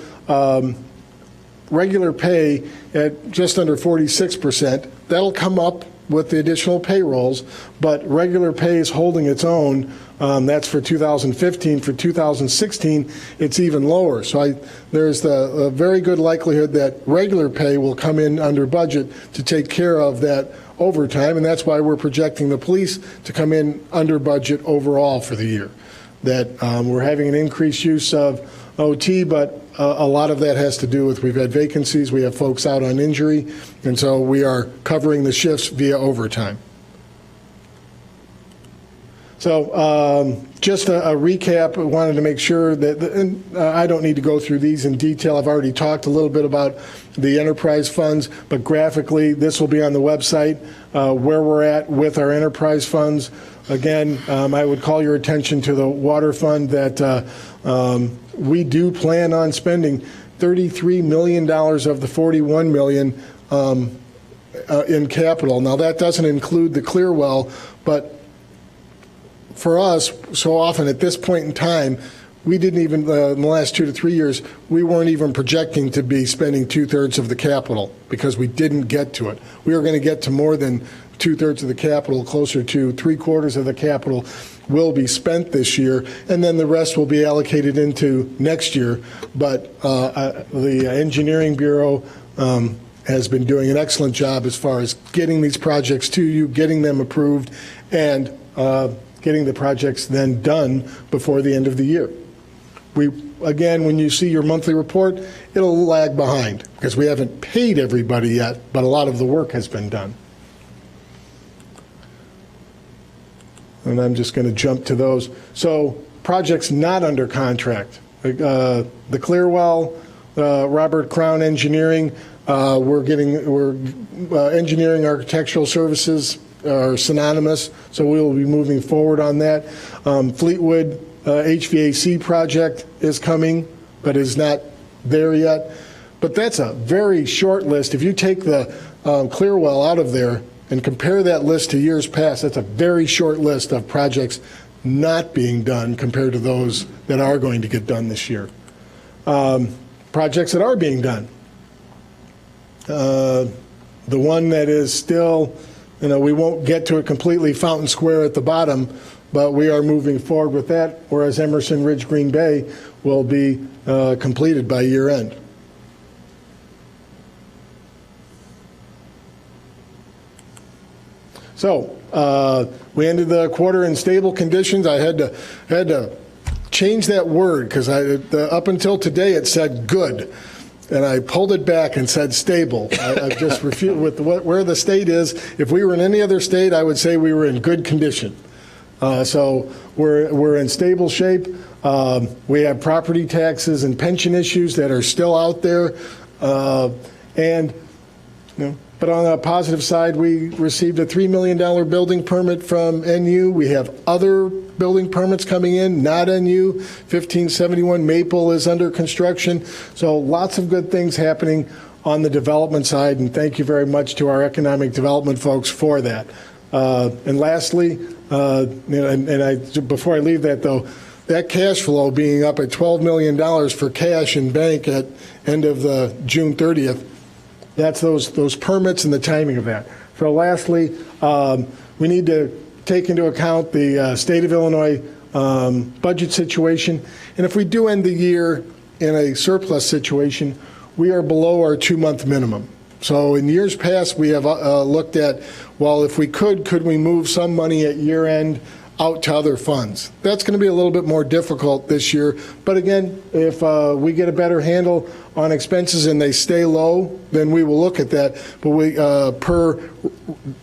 regular pay at just under 46%, that'll come up with the additional payrolls, but regular pay is holding its own. That's for 2015. For 2016, it's even lower. So there's a very good likelihood that regular pay will come in under budget to take care of that overtime, and that's why we're projecting the police to come in under budget overall for the year. That we're having an increased use of OT, but a lot of that has to do with we've had vacancies, we have folks out on injury, and so we are covering the shifts via overtime. So just a recap, I wanted to make sure that, and I don't need to go through these in detail. I've already talked a little bit about the enterprise funds, but graphically, this will be on the website where we're at with our enterprise funds. Again, I would call your attention to the water fund that we do plan on spending $33 million of the $41 million in capital. Now, that doesn't include the Clearwell, but for us, so often at this point in time, we didn't even, in the last 2 to 3 years, we weren't even projecting to be spending 2/3 of the capital because we didn't get to it. We were going to get to more than 2/3 of the capital, closer to 3/4 of the capital will be spent this year, and then the rest will be allocated into next year. But the Engineering Bureau has been doing an excellent job as far as getting these projects to you, getting them approved, and getting the projects then done before the end of the year. Again, when you see your monthly report, it'll lag behind because we haven't paid everybody yet, but a lot of the work has been done. And I'm just going to jump to those. So projects not under contract. The Clearwell, Robert Crown Engineering, we're engineering architectural services are synonymous, so we will be moving forward on that. Fleetwood HVAC project is coming, but is not there yet. But that's a very short list. If you take the Clearwell out of there and compare that list to years past, that's a very short list of projects not being done compared to those that are going to get done this year. Projects that are being done. The one that is still, we won't get to it completely, Fountain Square at the bottom, but we are moving forward with that, whereas Emerson Ridge Green Bay will be completed by year end. So we ended the quarter in stable conditions. I had to change that word because up until today it said good. And I pulled it back and said stable. I just refused with where the state is. If we were in any other state, I would say we were in good condition. So we're in stable shape. We have property taxes and pension issues that are still out there. But on the positive side, we received a $3 million building permit from NU. We have other building permits coming in, not NU. 1571 Maple is under construction. So lots of good things happening on the development side, and thank you very much to our economic development folks for that. And lastly, before I leave that though, that cash flow being up at $12 million for cash in bank at end of the June 30th, that's those permits and the timing of that. So lastly, we need to take into account the state of Illinois budget situation. And if we do end the year in a surplus situation, we are below our 2-month minimum. So in years past, we have looked at, well, if we could we move some money at year end out to other funds? That's going to be a little bit more difficult this year. But again, if we get a better handle on expenses and they stay low, then we will look at that. But we, per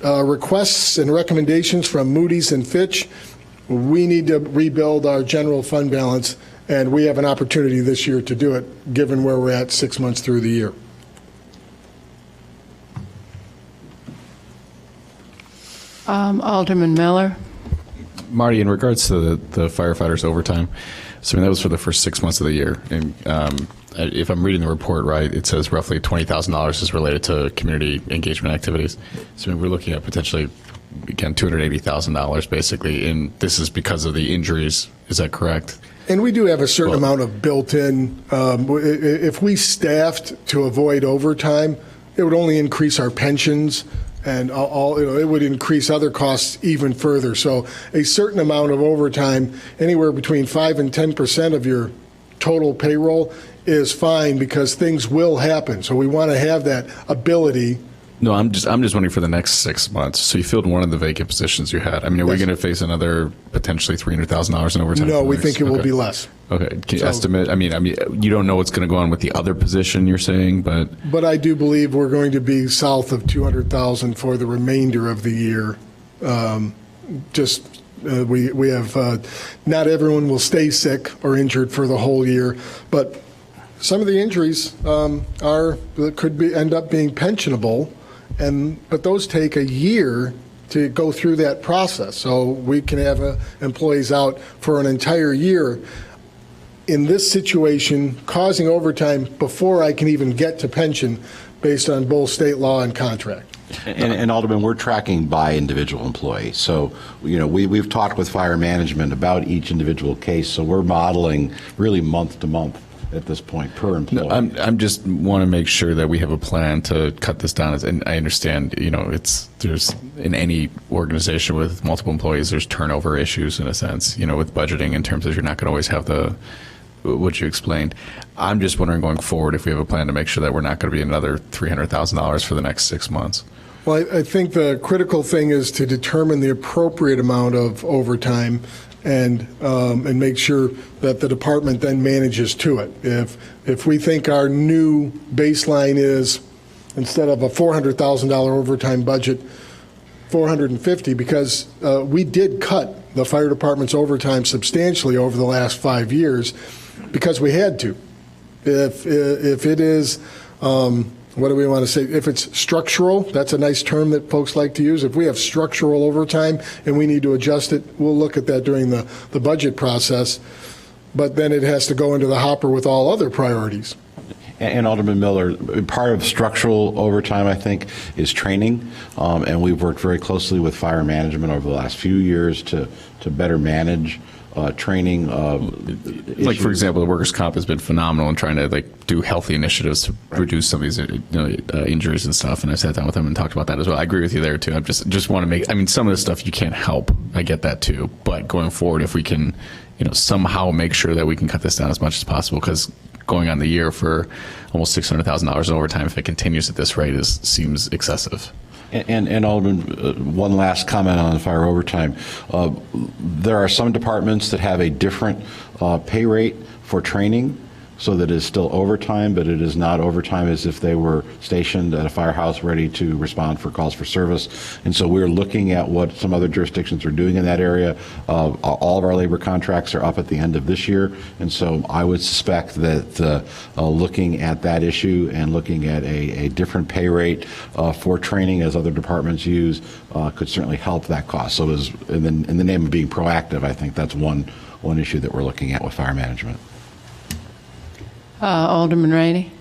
requests and recommendations from Moody's and Fitch, we need to rebuild our general fund balance, and we have an opportunity this year to do it, given where we're at 6 months through the year. Alderman Miller. Marty, in regards to the firefighters' overtime, so I mean, that was for the first 6 months of the year. And if I'm reading the report right, it says roughly $20,000 is related to community engagement activities. So I mean, we're looking at potentially, again, $280,000 basically, and this is because of the injuries. Is that correct? And we do have a certain amount of built-in. If we staffed to avoid overtime, it would only increase our pensions, and it would increase other costs even further. So a certain amount of overtime, anywhere between 5 and 10% of your total payroll, is fine because things will happen. So we want to have that ability. No, I'm just wondering for the next 6 months. So you filled one of the vacant positions you had. I mean, are we going to face another potentially $300,000 in overtime? No, we think it will be less. Okay. Can you estimate? I mean, you don't know what's going to go on with the other position you're saying, but I do believe we're going to be south of $200,000 for the remainder of the year. We have not everyone will stay sick or injured for the whole year, but some of the injuries could end up being pensionable. But those take a year to go through that process. So we can have employees out for an entire year in this situation, causing overtime before I can even get to pension based on both state law and contract. And Alderman, we're tracking by individual employee. So, we've talked with fire management about each individual case, so we're modeling really month to month at this point per employee. No, I'm just want to make sure that we have a plan to cut this down. And I understand, there's in any organization with multiple employees, there's turnover issues in a sense, with budgeting in terms of you're not going to always have what you explained. I'm just wondering going forward if we have a plan to make sure that we're not going to be another $300,000 for the next 6 months. Well, I think the critical thing is to determine the appropriate amount of overtime and make sure that the department then manages to it. If we think our new baseline is, instead of a $400,000 overtime budget, $450,000, because we did cut the fire department's overtime substantially over the last 5 years because we had to. If it is, what do we want to say? If it's structural, that's a nice term that folks like to use. If we have structural overtime and we need to adjust it, we'll look at that during the budget process. But then it has to go into the hopper with all other priorities. And Alderman Miller, part of structural overtime, I think, is training. And we've worked very closely with fire management over the last few years to better manage training. Like, for example, the workers' comp has been phenomenal in trying to do healthy initiatives to reduce some of these injuries and stuff. And I sat down with them and talked about that as well. I agree with you there too. I just want to make. I mean, some of the stuff you can't help. I get that too. But going forward, if we can, somehow make sure that we can cut this down as much as possible, because going on the year for almost $600,000 in overtime, if it continues at this rate, seems excessive. And Alderman, one last comment on the fire overtime. There are some departments that have a different pay rate for training, so that it is still overtime, but it is not overtime as if they were stationed at a firehouse ready to respond for calls for service. And so we're looking at what some other jurisdictions are doing in that area. All of our labor contracts are up at the end of this year, and so I would suspect that looking at that issue and looking at a different pay rate for training as other departments use could certainly help that cost. So in the name of being proactive, I think that's one issue that we're looking at with fire management. Alderman Rainey.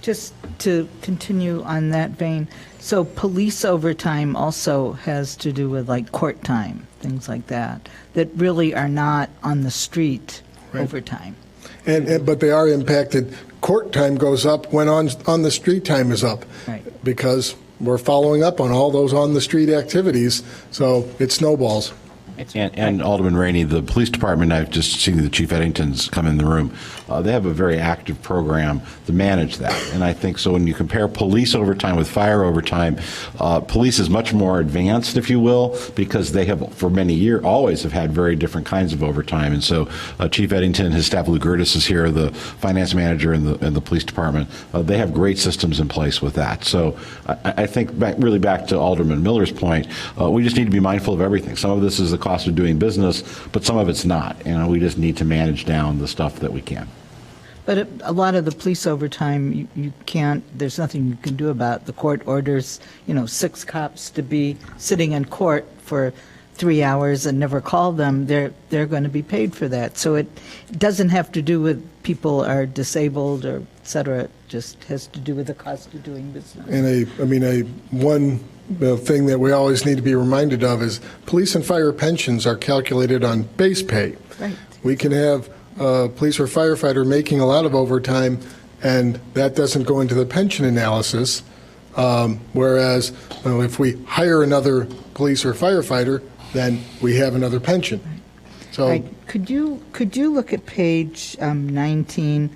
Just to continue on that vein, so police overtime also has to do with court time, things like that really are not on the street overtime. But they are impacted. Court time goes up when on the street time is up, right? Because we're following up on all those on the street activities, so it snowballs. And Alderman Rainey, the police department, I've just seen the Chief Eddington's come in the room. They have a very active program to manage that. And I think so when you compare police overtime with fire overtime, police is much more advanced, if you will, because they have, for many years, always have had very different kinds of overtime. And so Chief Eddington, his staff, Lou Gertis is here, the finance manager in the police department. They have great systems in place with that. So I think really back to Alderman Miller's point, we just need to be mindful of everything. Some of this is the cost of doing business, but some of it's not. We just need to manage down the stuff that we can. But a lot of the police overtime, you can't, there's nothing you can do about. The court orders, 6 cops to be sitting in court for 3 hours and never call them. They're going to be paid for that. So it doesn't have to do with people are disabled or et cetera. It just has to do with the cost of doing business. And one thing that we always need to be reminded of is police and fire pensions are calculated on base pay. Right. We can have a police or firefighter making a lot of overtime, and that doesn't go into the pension analysis. Whereas if we hire another police or firefighter, then we have another pension. Right. So, right. Could you look at page 19?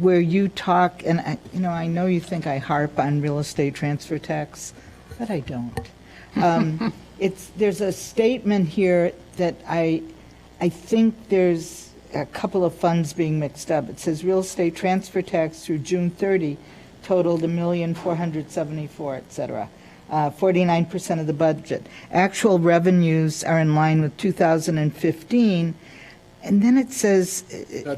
Where you talk, and I know you think I harp on real estate transfer tax, but I don't. There's a statement here that I think there's a couple of funds being mixed up. It says real estate transfer tax through June 30 totaled $1,474,000, et cetera. 49% of the budget. Actual revenues are in line with 2015. And then it says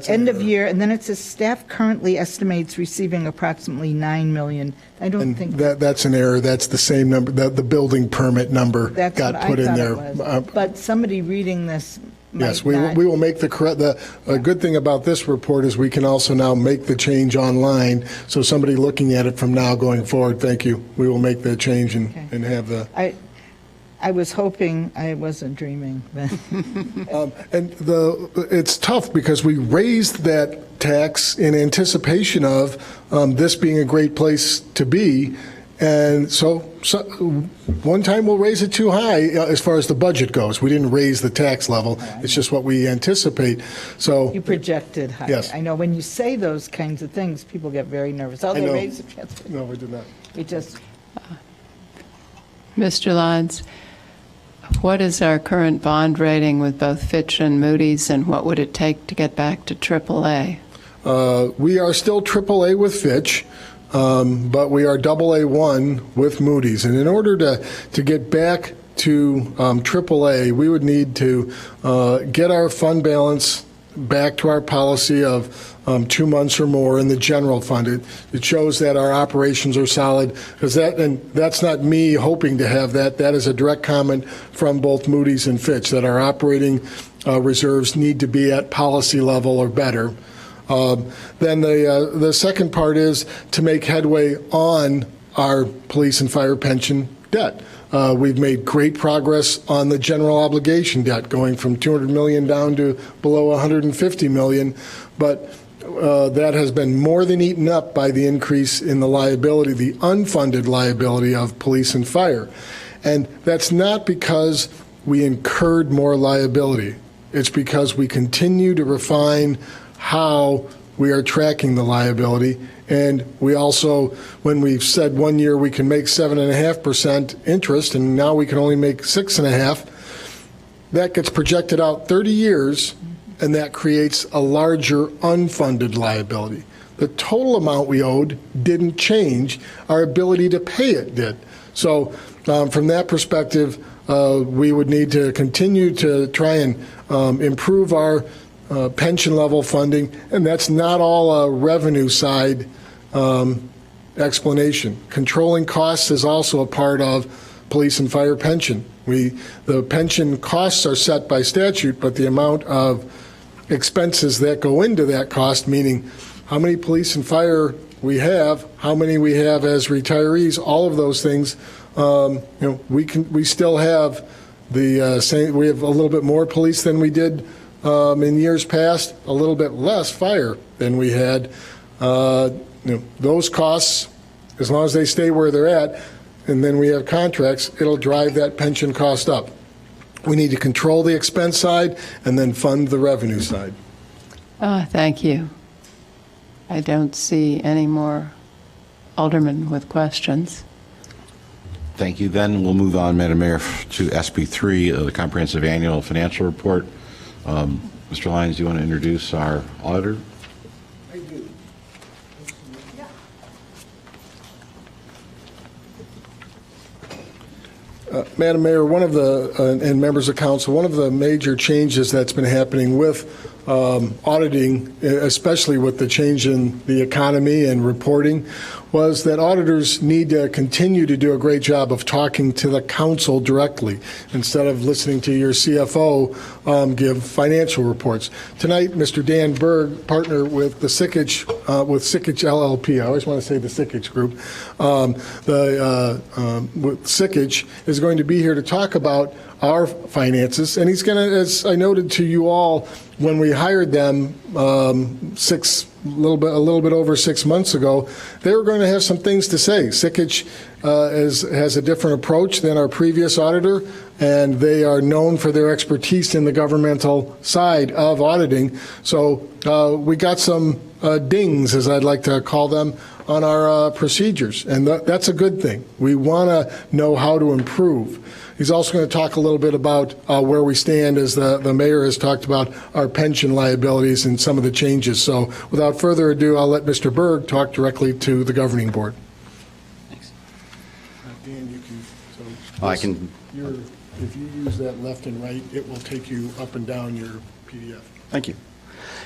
end of year, and then it says staff currently estimates receiving approximately $9 million. I don't think that's an error. That's the same number. The building permit number got put in there. But somebody reading this Yes, might not. we will make the correct, the good thing about this report is we can also now make the change online, so somebody looking at it from now going forward, thank you, we will make the change and have the... I was hoping I wasn't dreaming then. And it's tough because we raised that tax in anticipation of this being a great place to be. And so one time we'll raise it too high as far as the budget goes. We didn't raise the tax level. It's just what we anticipate. So You projected high. Yes. I know when you say those kinds of things, people get very nervous. Oh, I they know. raised the transfer. No, we did not. We just, Mr. Lyons, what is our current bond rating with both Fitch and Moody's, and what would it take to get back to AAA? We are still AAA with Fitch, but we are AA1 with Moody's. And in order to get back to AAA, we would need to get our fund balance back to our policy of 2 months or more in the general fund. It shows that our operations are solid, and that's not me hoping to have that. That is a direct comment from both Moody's and Fitch, that our operating reserves need to be at policy level or better. Then the second part is to make headway on our police and fire pension debt. We've made great progress on the general obligation debt, going from $200 million down to below $150 million, but that has been more than eaten up by the increase in the liability, the unfunded liability of police and fire. And that's not because we incurred more liability. It's because we continue to refine how we are tracking the liability. And we also, when we've said 1 year we can make 7.5% interest, and now we can only make 6.5%, that gets projected out 30 years, and that creates a larger unfunded liability. The total amount we owed didn't change. Our ability to pay it did. So from that perspective, we would need to continue to try and improve our pension level funding, and that's not all a revenue side explanation. Controlling costs is also a part of police and fire pension. The pension costs are set by statute, but the amount of expenses that go into that cost, meaning how many police and fire we have, how many we have as retirees, all of those things, we still have the same. We have a little bit more police than we did in years past, a little bit less fire than we had. Those costs, as long as they stay where they're at, and then we have contracts, it'll drive that pension cost up. We need to control the expense side and then fund the revenue side. Thank you. I don't see any more aldermen with questions. Thank you. Then we'll move on, Madam Mayor, to SB3, the Comprehensive Annual Financial Report. Mr. Lyons, do you want to introduce our auditor? I do. Madam Mayor, one of the, and members of council, one of the major changes that's been happening with auditing, especially with the change in the economy and reporting, was that auditors need to continue to do a great job of talking to the council directly instead of listening to your CFO give financial reports. Tonight, Mr. Dan Berg, partner with the Sikich LLP, I always want to say the Sikich Group, with Sikich is going to be here to talk about our finances, and he's going to, as I noted to you all, when we hired them a little bit over 6 months ago, they were going to have some things to say. Sikich has a different approach than our previous auditor, and they are known for their expertise in the governmental side of auditing. So we got some dings, as I'd like to call them, on our procedures, and that's a good thing. We want to know how to improve. He's also going to talk a little bit about where we stand, as the mayor has talked about our pension liabilities and some of the changes. So without further ado, I'll let Mr. Berg talk directly to the governing board. Thanks. Dan, you can. I can. If you use that left and right, it will take you up and down your PDF. Thank you.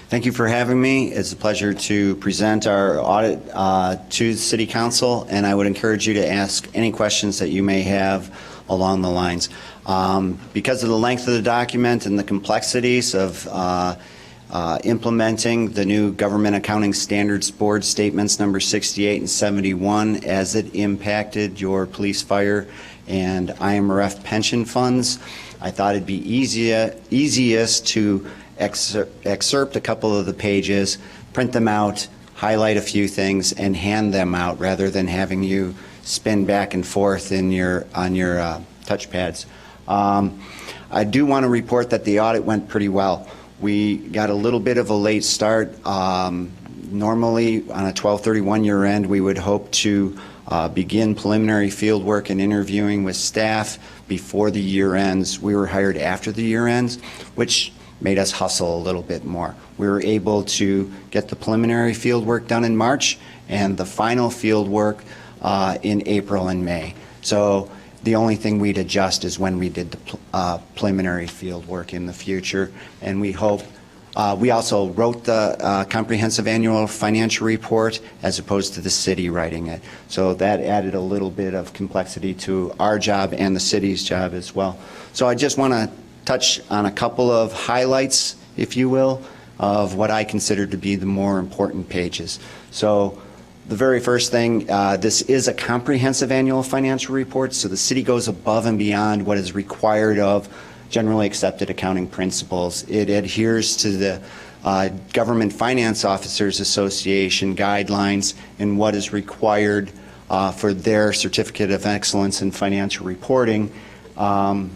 Thank you for having me. It's a pleasure to present our audit to the City Council, and I would encourage you to ask any questions that you may have along the lines. Because of the length of the document and the complexities of implementing the new Government Accounting Standards Board Statements number 68 and 71 as it impacted your police, fire, and IMRF pension funds, I thought it'd be easiest to excerpt a couple of the pages, print them out, highlight a few things, and hand them out rather than having you spin back and forth on your touchpads. I do want to report that the audit went pretty well. We got a little bit of a late start. Normally, on a 12/31 year end, we would hope to begin preliminary field work and interviewing with staff before the year ends. We were hired after the year ends, which made us hustle a little bit more. We were able to get the preliminary field work done in March and the final field work in April and May. So the only thing we'd adjust is when we did the preliminary field work in the future, and we hope. We also wrote the comprehensive annual financial report as opposed to the city writing it. So that added a little bit of complexity to our job and the city's job as well. So I just want to touch on a couple of highlights, if you will, of what I consider to be the more important pages. So the very first thing, this is a comprehensive annual financial report, so the city goes above and beyond what is required of generally accepted accounting principles. It adheres to the Government Finance Officers Association guidelines and what is required for their Certificate of Excellence in Financial Reporting.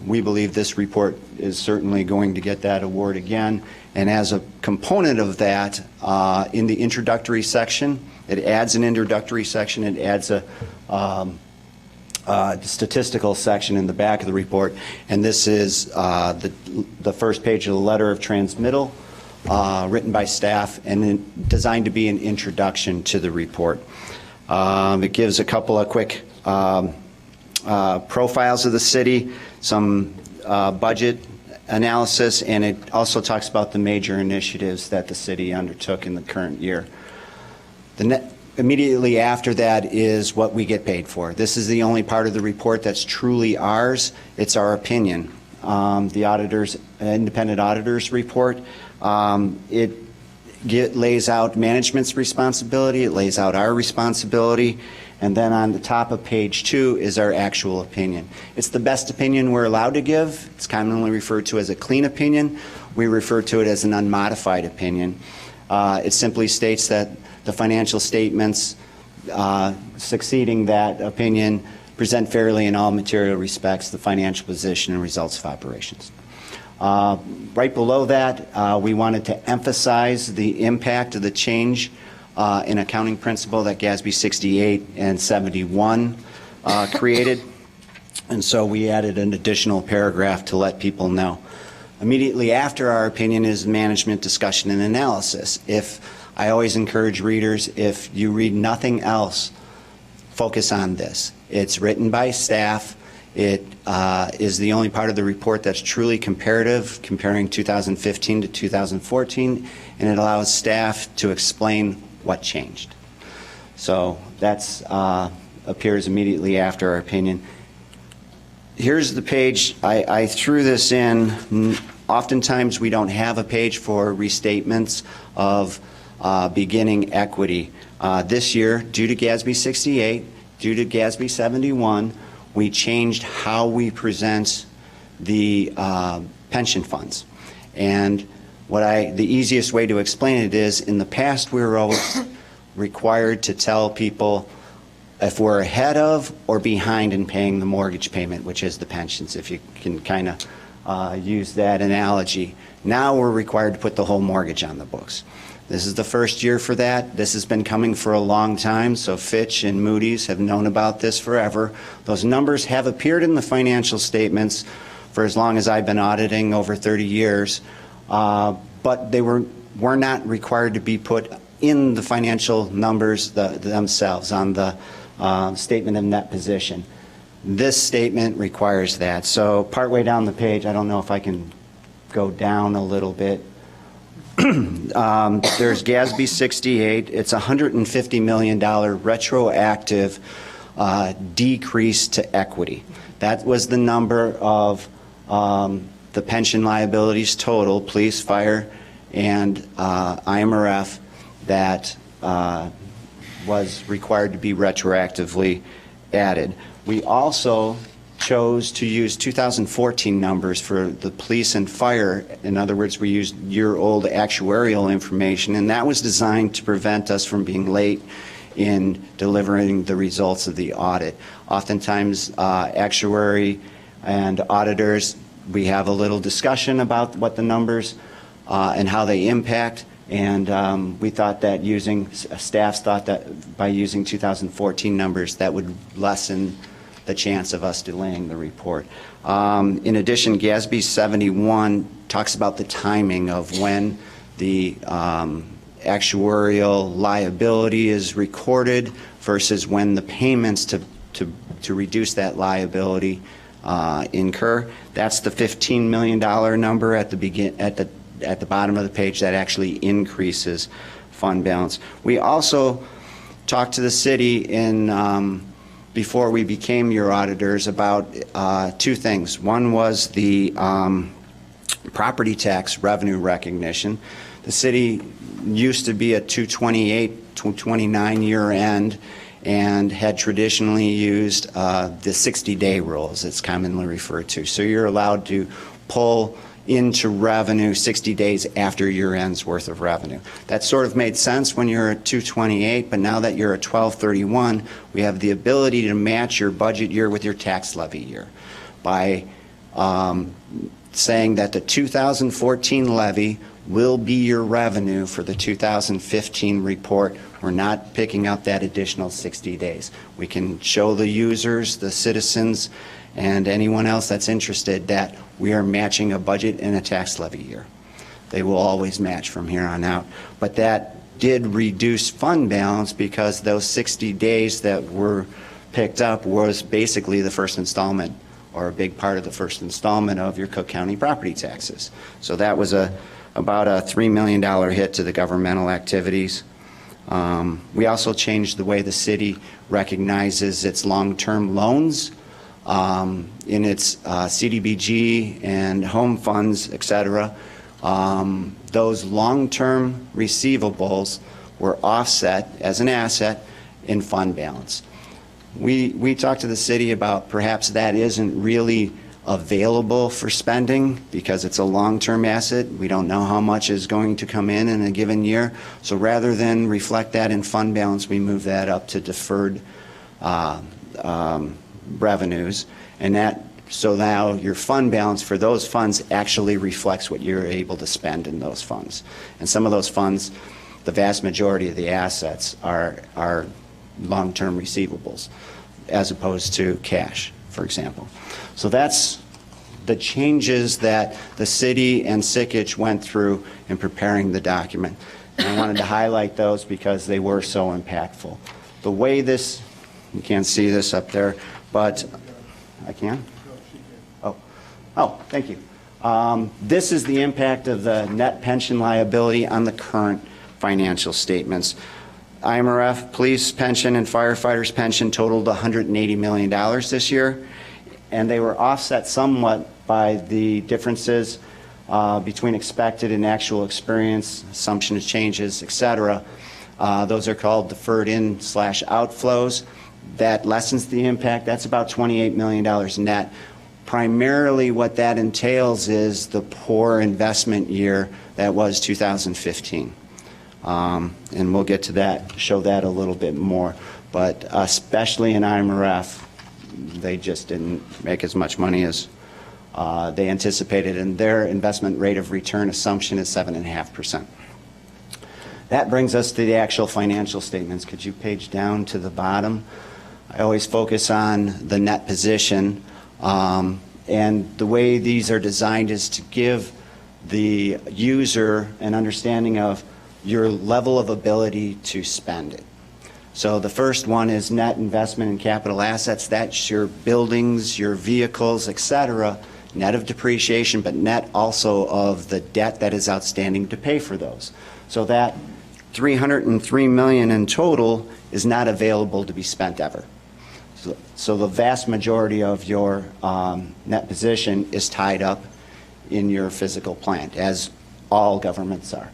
We believe this report is certainly going to get that award again. And as a component of that, in the introductory section, it adds an introductory section, it adds a statistical section in the back of the report, and this is the first page of the letter of transmittal written by staff and designed to be an introduction to the report. It gives a couple of quick profiles of the city, some budget analysis, and it also talks about the major initiatives that the city undertook in the current year. Immediately after that is what we get paid for. This is the only part of the report that's truly ours. It's our opinion. The independent auditor's report, it lays out management's responsibility, it lays out our responsibility, and then on the top of page 2 is our actual opinion. It's the best opinion we're allowed to give. It's commonly referred to as a clean opinion. We refer to it as an unmodified opinion. It simply states that the financial statements succeeding that opinion present fairly in all material respects the financial position and results of operations. Right below that, we wanted to emphasize the impact of the change in accounting principle that GASB 68 and 71 created. And so we added an additional paragraph to let people know. Immediately after our opinion is management discussion and analysis. I always encourage readers, if you read nothing else, focus on this. It's written by staff. It is the only part of the report that's truly comparative, comparing 2015 to 2014, and it allows staff to explain what changed. So that appears immediately after our opinion. Here's the page. I threw this in. Oftentimes we don't have a page for restatements of beginning equity. This year, due to GASB 68, due to GASB 71, we changed how we present the pension funds. And the easiest way to explain it is, in the past we were always required to tell people if we're ahead of or behind in paying the mortgage payment, which is the pensions, if you can kind of use that analogy. Now we're required to put the whole mortgage on the books. This is the first year for that. This has been coming for a long time, so Fitch and Moody's have known about this forever. Those numbers have appeared in the financial statements for as long as I've been auditing, over 30 years, but they were not required to be put in the financial numbers themselves on the statement of net position. This statement requires that. So partway down the page, I don't know if I can go down a little bit. There's GASB 68. It's a $150 million retroactive decrease to equity. That was the number of the pension liabilities total, police, fire, and IMRF, that was required to be retroactively added. We also chose to use 2014 numbers for the police and fire. In other words, we used year-old actuarial information, and that was designed to prevent us from being late in delivering the results of the audit. Oftentimes, actuary and auditors, we have a little discussion about what the numbers and how they impact, and we thought that staff thought that by using 2014 numbers, that would lessen the chance of us delaying the report. In addition, GASB 71 talks about the timing of when the actuarial liability is recorded versus when the payments to reduce that liability incur. That's the $15 million number at the bottom of the page that actually increases fund balance. We also talked to the city before we became your auditors about two things. One was the property tax revenue recognition. The city used to be a 228, 229 year end and had traditionally used the 60-day rule, as it's commonly referred to. So you're allowed to pull into revenue 60 days after year end's worth of revenue. That sort of made sense when you're at 228, but now that you're at 1231, we have the ability to match your budget year with your tax levy year by saying that the 2014 levy will be your revenue for the 2015 report. We're not picking up that additional 60 days. We can show the users, the citizens, and anyone else that's interested that we are matching a budget and a tax levy year. They will always match from here on out. But that did reduce fund balance because those 60 days that were picked up was basically the first installment, or a big part of the first installment of your Cook County property taxes. So that was about a $3 million hit to the governmental activities. We also changed the way the city recognizes its long-term loans. In its CDBG and home funds, et cetera, those long-term receivables were offset as an asset in fund balance. We talked to the city about perhaps that isn't really available for spending because it's a long-term asset. We don't know how much is going to come in a given year. So rather than reflect that in fund balance, we move that up to deferred revenues, and so now your fund balance for those funds actually reflects what you're able to spend in those funds. And some of those funds, the vast majority of the assets are long-term receivables as opposed to cash, for example. So that's the changes that the city and SICIC went through in preparing the document. And I wanted to highlight those because they were so impactful. The way this, you can't see this up there, but I can? Oh, thank you. This is the impact of the net pension liability on the current financial statements. IMRF, police pension, and firefighters pension totaled $180 million this year, and they were offset somewhat by the differences between expected and actual experience, assumption of changes, et cetera. Those are called deferred in/outflows. That lessens the impact. That's about $28 million net. Primarily what that entails is the poor investment year that was 2015. And we'll get to that, show that a little bit more. But especially in IMRF, they just didn't make as much money as they anticipated, and their investment rate of return assumption is 7.5%. That brings us to the actual financial statements. Could you page down to the bottom? I always focus on the net position, and the way these are designed is to give the user an understanding of your level of ability to spend it. So the first one is net investment in capital assets. That's your buildings, your vehicles, et cetera, net of depreciation, but net also of the debt that is outstanding to pay for those. So that $303 million in total is not available to be spent ever. So the vast majority of your net position is tied up in your physical plant, as all governments are.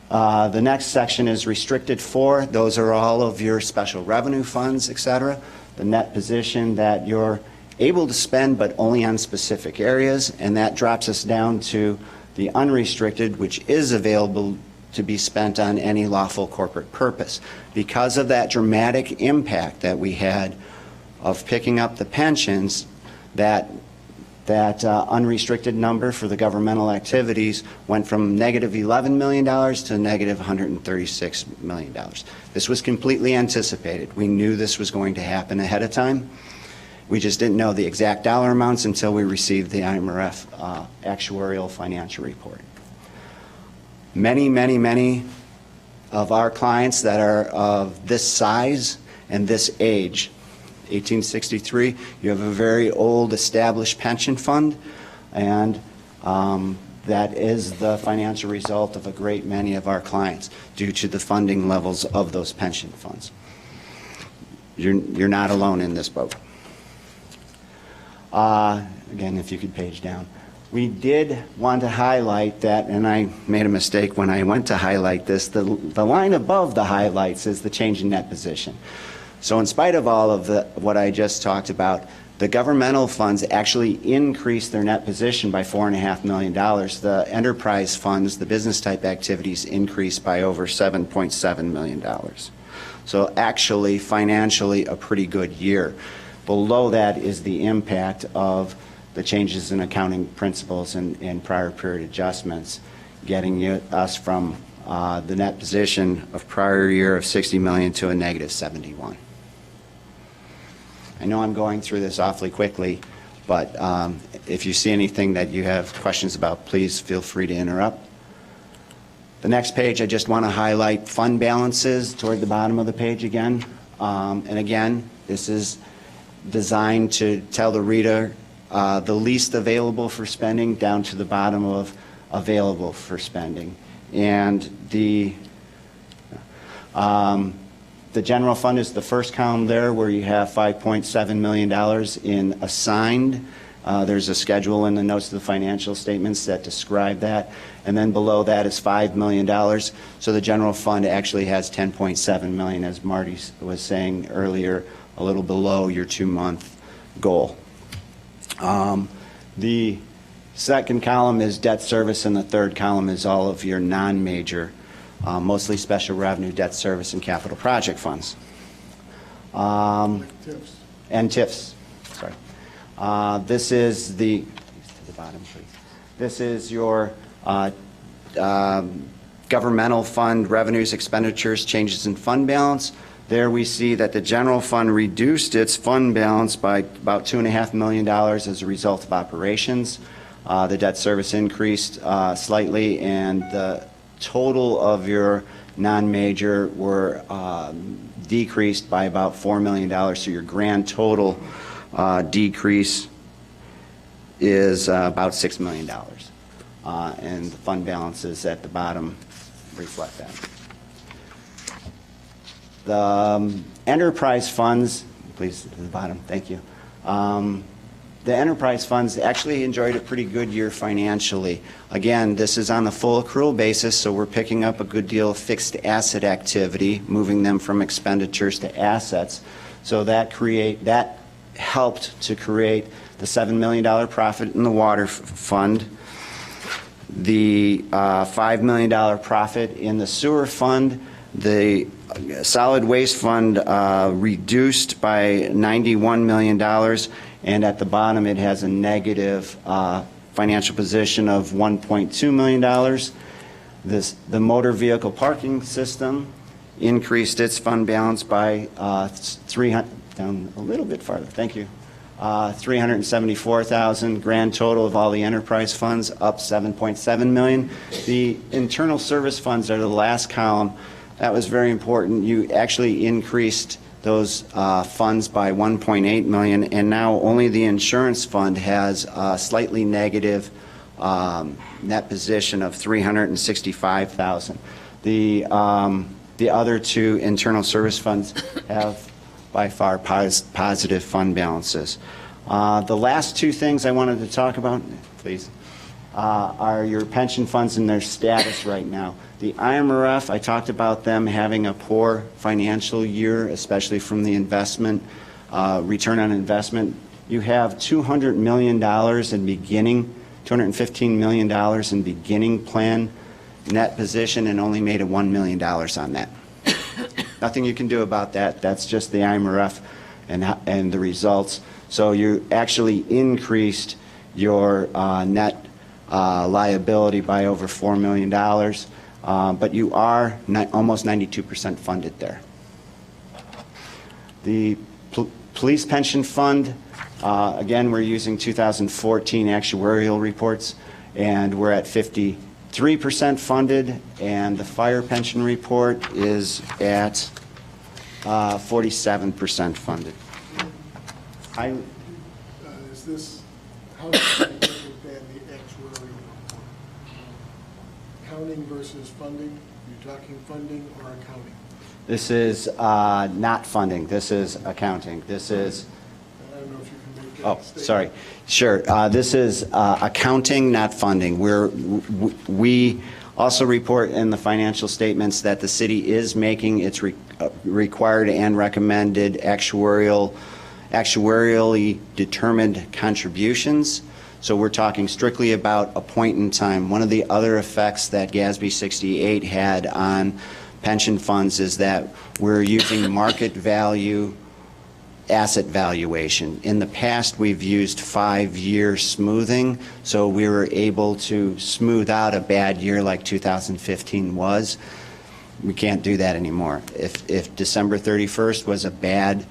The next section is restricted for. Those are all of your special revenue funds, et cetera. The net position that you're able to spend, but only on specific areas, and that drops us down to the unrestricted, which is available to be spent on any lawful corporate purpose. Because of that dramatic impact that we had of picking up the pensions, that unrestricted number for the governmental activities went from negative $11 million to negative $136 million. This was completely anticipated. We knew this was going to happen ahead of time. We just didn't know the exact dollar amounts until we received the IMRF actuarial financial report. Many, many, many of our clients that are of this size and this age, 1863, you have a very old established pension fund, and that is the financial result of a great many of our clients due to the funding levels of those pension funds. You're not alone in this boat. Again, if you could page down. We did want to highlight that, and I made a mistake when I went to highlight this. The line above the highlights is the change in net position. So in spite of all of what I just talked about, the governmental funds actually increased their net position by $4.5 million. The enterprise funds, the business type activities, increased by over $7.7 million. So actually, financially, a pretty good year. Below that is the impact of the changes in accounting principles and prior period adjustments, getting us from the net position of prior year of $60 million to a negative $71. I know I'm going through this awfully quickly, but if you see anything that you have questions about, please feel free to interrupt. The next page, I just want to highlight fund balances toward the bottom of the page again. And again, this is designed to tell the reader the least available for spending down to the bottom of available for spending. And the general fund is the first column there, where you have $5.7 million in assigned. There's a schedule in the notes of the financial statements that describe that. And then below that is $5 million. So the general fund actually has $10.7 million, as Marty was saying earlier, a little below your 2-month goal. The second column is debt service, and the third column is all of your non-major, mostly special revenue, debt service, and capital project funds. And TIFs. Sorry. This is the, to the bottom, please. This is your governmental fund revenues, expenditures, changes in fund balance. There we see that the general fund reduced its fund balance by about $2.5 million as a result of operations. The debt service increased slightly, and the total of your non-major were decreased by about $4 million. So your grand total decrease is about $6 million. And the fund balances at the bottom reflect that. The enterprise funds, please, to the bottom, thank you. The enterprise funds actually enjoyed a pretty good year financially. Again, this is on a full accrual basis, so we're picking up a good deal of fixed asset activity, moving them from expenditures to assets. So that helped to create the $7 million profit in the water fund, the $5 million profit in the sewer fund. The solid waste fund reduced by $91 million, and at the bottom it has a negative financial position of $1.2 million. The motor vehicle parking system increased its fund balance by down a little bit farther, thank you, $374,000. Grand total of all the enterprise funds up $7.7 million. The internal service funds are the last column. That was very important. You actually increased those funds by $1.8 million, and now only the insurance fund has a slightly negative net position of $365,000. The other two internal service funds have by far positive fund balances. The last two things I wanted to talk about, please, are your pension funds and their status right now. The IMRF, I talked about them having a poor financial year, especially from the investment, return on investment. You have $200 million in beginning, $215 million in beginning plan net position, and only made $1 million on that. Nothing you can do about that. That's just the IMRF and the results. So you actually increased your net liability by over $4 million, but you are almost 92% funded there. The police pension fund, again, we're using 2014 actuarial reports, and we're at 53% funded, and the fire pension report is at 47% funded. Is this, how does it different than the actuarial report? Accounting versus funding? You're talking funding or accounting? This is not funding. This is accounting. This is, I don't know if you can make that statement. sorry. Sure. This is accounting, not funding. We also report in the financial statements that the city is making its required and recommended actuarially determined contributions. So we're talking strictly about a point in time. One of the other effects that GASB 68 had on pension funds is that we're using market value asset valuation. In the past, we've used 5-year smoothing, so we were able to smooth out a bad year like 2015 was. We can't do that anymore. If December 31st was a bad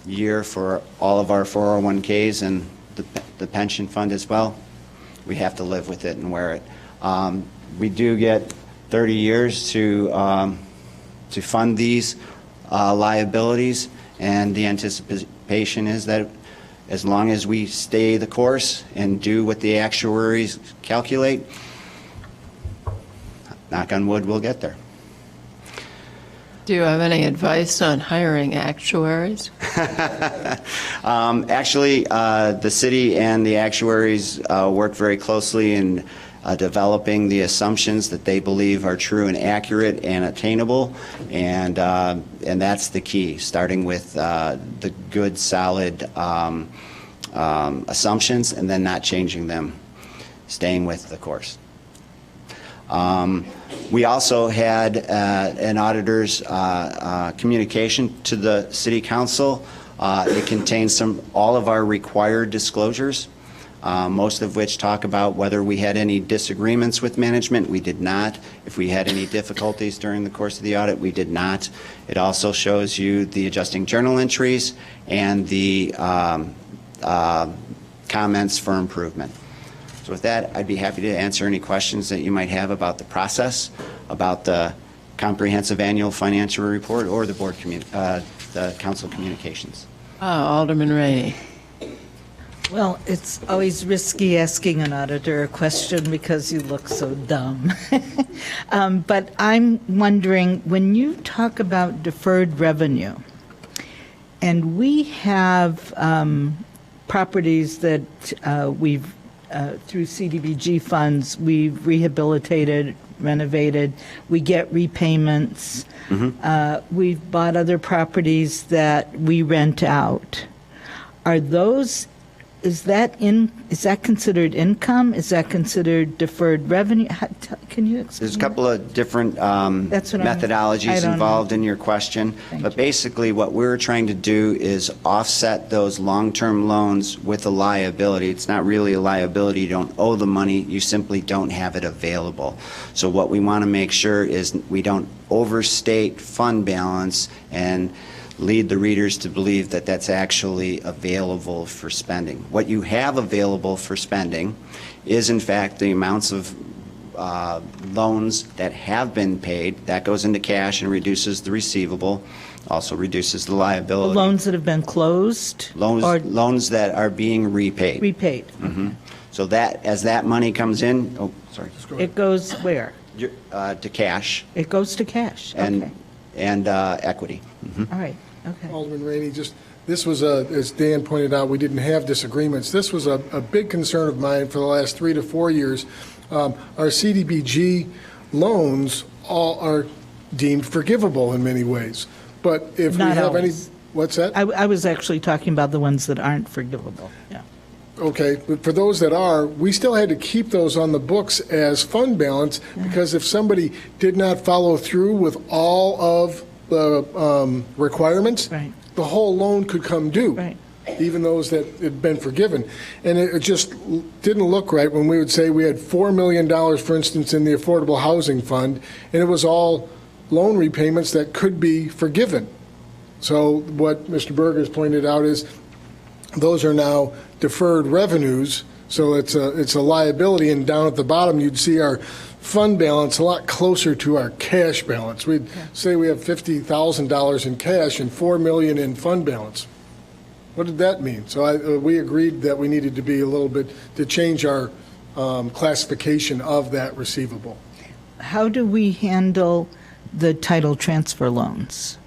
year for all of our 401ks and the pension fund as well, we have to live with it and wear it. We do get 30 years to fund these liabilities, and the anticipation is that as long as we stay the course and do what the actuaries calculate, knock on wood, we'll get there. Do you have any advice on hiring actuaries? Actually, the city and the actuaries work very closely in developing the assumptions that they believe are true and accurate and attainable, and that's the key, starting with the good, solid assumptions and then not changing them, staying with the course. We also had an auditor's communication to the City Council. It contains all of our required disclosures, most of which talk about whether we had any disagreements with management. We did not. If we had any difficulties during the course of the audit, we did not. It also shows you the adjusting journal entries and the comments for improvement. So with that, I'd be happy to answer any questions that you might have about the process, about the comprehensive annual financial report, or the the council communications. Alderman Rainey. Well, it's always risky asking an auditor a question because you look so dumb. But I'm wondering, when you talk about deferred revenue, and we have properties that we've, through CDBG funds, we've rehabilitated, renovated, we get repayments. We've bought other properties that we rent out. Are those, is that considered income? Is that considered deferred revenue? Can you explain? There's a couple of different methodologies involved in your question, but basically what we're trying to do is offset those long-term loans with a liability. It's not really a liability. You don't owe the money. You simply don't have it available. So what we want to make sure is we don't overstate fund balance and lead the readers to believe that that's actually available for spending. What you have available for spending is, in fact, the amounts of loans that have been paid. That goes into cash and reduces the receivable, also reduces the liability. The loans that have been closed? Loans that are being repaid. Repaid. So that, as that money comes in, It goes where? to cash. It goes to cash, okay. And equity. All right. Okay. Alderman Rainey, this was, as Dan pointed out, we didn't have disagreements. This was a big concern of mine for the last 3 to 4 years. Our CDBG loans all are deemed forgivable in many ways. But if we Not have always. what's that? I was actually talking about the ones that aren't forgivable. Yeah. Okay, but for those that are, we still had to keep those on the books as fund balance, because if somebody did not follow through with all of the requirements, the whole loan could come due, even those that had been forgiven. And it just didn't look right when we would say we had $4 million, for instance, in the Affordable Housing Fund, and it was all loan repayments that could be forgiven. So what Mr. Berg has pointed out is those are now deferred revenues, so it's a liability, and down at the bottom you'd see our fund balance a lot closer to our cash balance. We'd say we have $50,000 in cash and $4 million in fund balance. What did that mean? So we agreed that we needed to be a little bit, to change our classification of that receivable. How do we handle the title transfer loans?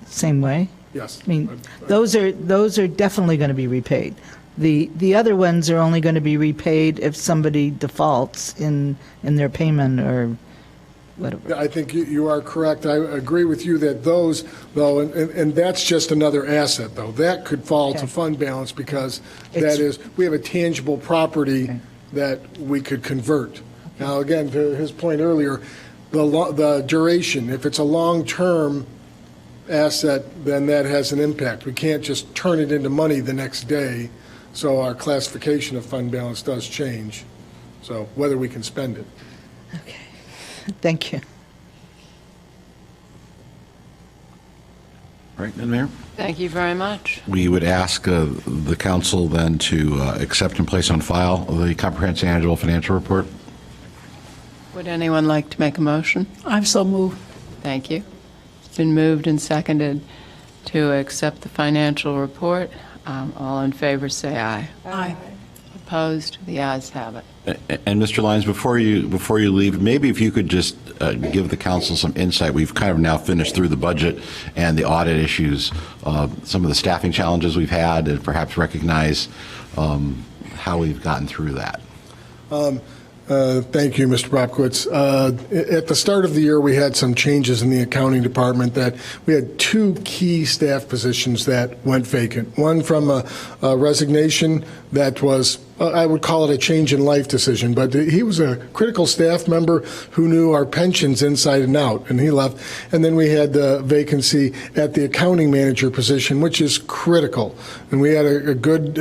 Same way? Yes. I mean, those are definitely going to be repaid. The other ones are only going to be repaid if somebody defaults in their payment or whatever. I think you are correct. I agree with you that those, though, and that's just another asset, though. That could fall to fund balance because that is, we have a tangible property that we could convert. Now, again, to his point earlier, the duration, if it's a long-term asset, then that has an impact. We can't just turn it into money the next day, so our classification of fund balance does change, so whether we can spend it. Okay, thank you. Right, and Mayor? Thank you very much. We would ask the council then to accept and place on file the comprehensive annual financial report. Would anyone like to make a motion? I'm so moved. Thank you. It's been moved and seconded to accept the financial report. All in favor, say aye. Aye. Opposed? The ayes have it. And Mr. Lyons, before you leave, maybe if you could just give the council some insight. We've kind of now finished through the budget and the audit issues, some of the staffing challenges we've had, and perhaps recognize how we've gotten through that. Thank you, Mr. Bobkowitz. At the start of the year, we had some changes in the accounting department that we had 2 key staff positions that went vacant. One from a resignation that was, I would call it a change in life decision, but he was a critical staff member who knew our pensions inside and out, and he left. And then we had the vacancy at the accounting manager position, which is critical. And we had a good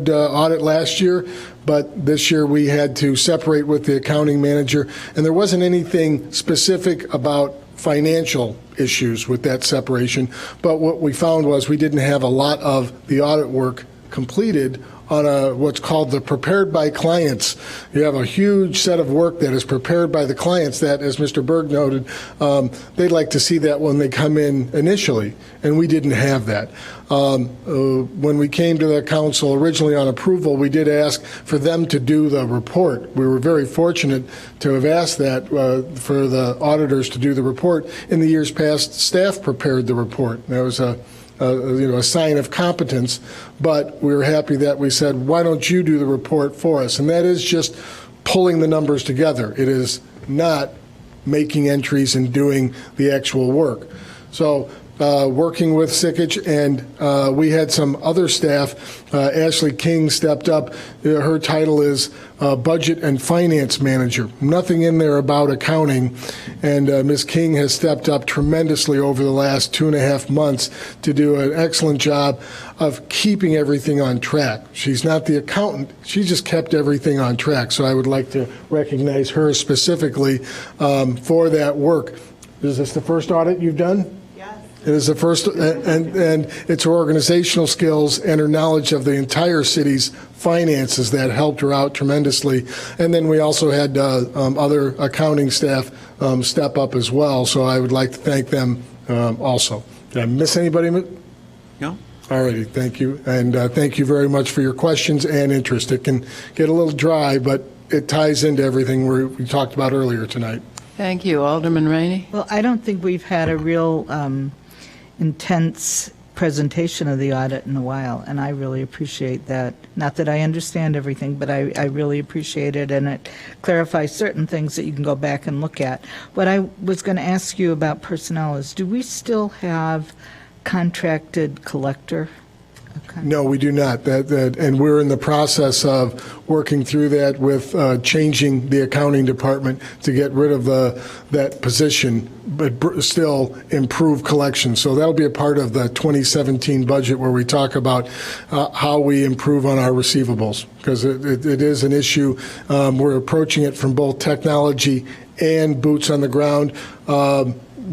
audit last year, but this year we had to separate with the accounting manager, and there wasn't anything specific about financial issues with that separation. But what we found was we didn't have a lot of the audit work completed on what's called the prepared by clients. You have a huge set of work that is prepared by the clients that, as Mr. Berg noted, they'd like to see that when they come in initially, and we didn't have that. When we came to the council originally on approval, we did ask for them to do the report. We were very fortunate to have asked that for the auditors to do the report. In the years past, staff prepared the report. That was a sign of competence, but we were happy that we said, why don't you do the report for us? And that is just pulling the numbers together. It is not making entries and doing the actual work. So working with Sikich, and we had some other staff. Ashley King stepped up. Her title is Budget and Finance Manager. Nothing in there about accounting, and Ms. King has stepped up tremendously over the last 2.5 months to do an excellent job of keeping everything on track. She's not the accountant. She just kept everything on track, so I would like to recognize her specifically for that work. Is this the first audit you've done? It is the first, and it's her organizational skills and her knowledge of the entire city's finances that helped her out tremendously. And then we also had other accounting staff step up as well, so I would like to thank them also. Did I miss anybody? No. All righty, thank you. And thank you very much for your questions and interest. It can get a little dry, but it ties into everything we talked about earlier tonight. Thank you. Alderman Rainey? Well, I don't think we've had a real intense presentation of the audit in a while, and I really appreciate that. Not that I understand everything, but I really appreciate it, and it clarifies certain things that you can go back and look at. What I was going to ask you about personnel is, do we still have contracted collector? No, we do not. And we're in the process of working through that with changing the accounting department to get rid of that position, but still improve collection. So that'll be a part of the 2017 budget where we talk about how we improve on our receivables, because it is an issue. We're approaching it from both technology and boots on the ground.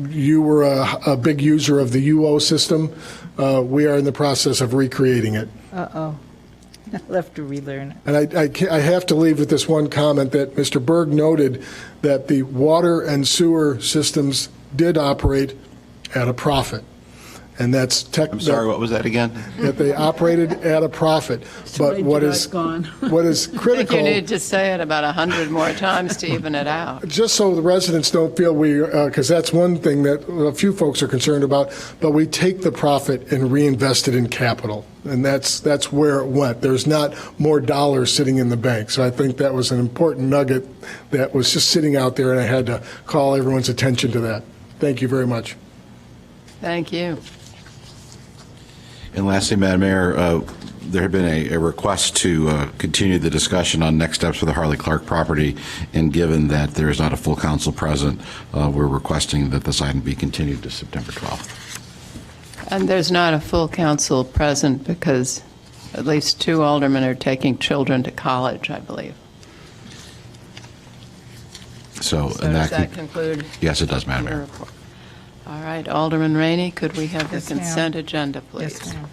You were a big user of the UO system. We are in the process of recreating it. Uh-oh. I'll have to relearn it. And I have to leave with this one comment that Mr. Berg noted that the water and sewer systems did operate at a profit. And that's I'm sorry, what was that again? That they operated at a profit. But what is critical... You need to say it about 100 more times to even it out. Just so the residents don't feel because that's one thing that a few folks are concerned about, but we take the profit and reinvest it in capital. And that's where it went. There's not more dollars sitting in the bank. So I think that was an important nugget that was just sitting out there, and I had to call everyone's attention to that. Thank you very much. Thank you. And lastly, Madam Mayor, there had been a request to continue the discussion on next steps for the Harley Clark property, and given that there is not a full council present, we're requesting that this item be continued to September 12th. And there's not a full council present because at least 2 aldermen are taking children to college, I believe. So Does that conclude? Yes, it does, Madam Mayor. All right, Alderman Rainey, could we have the Yes, ma'am. consent agenda, please? Yes, ma'am.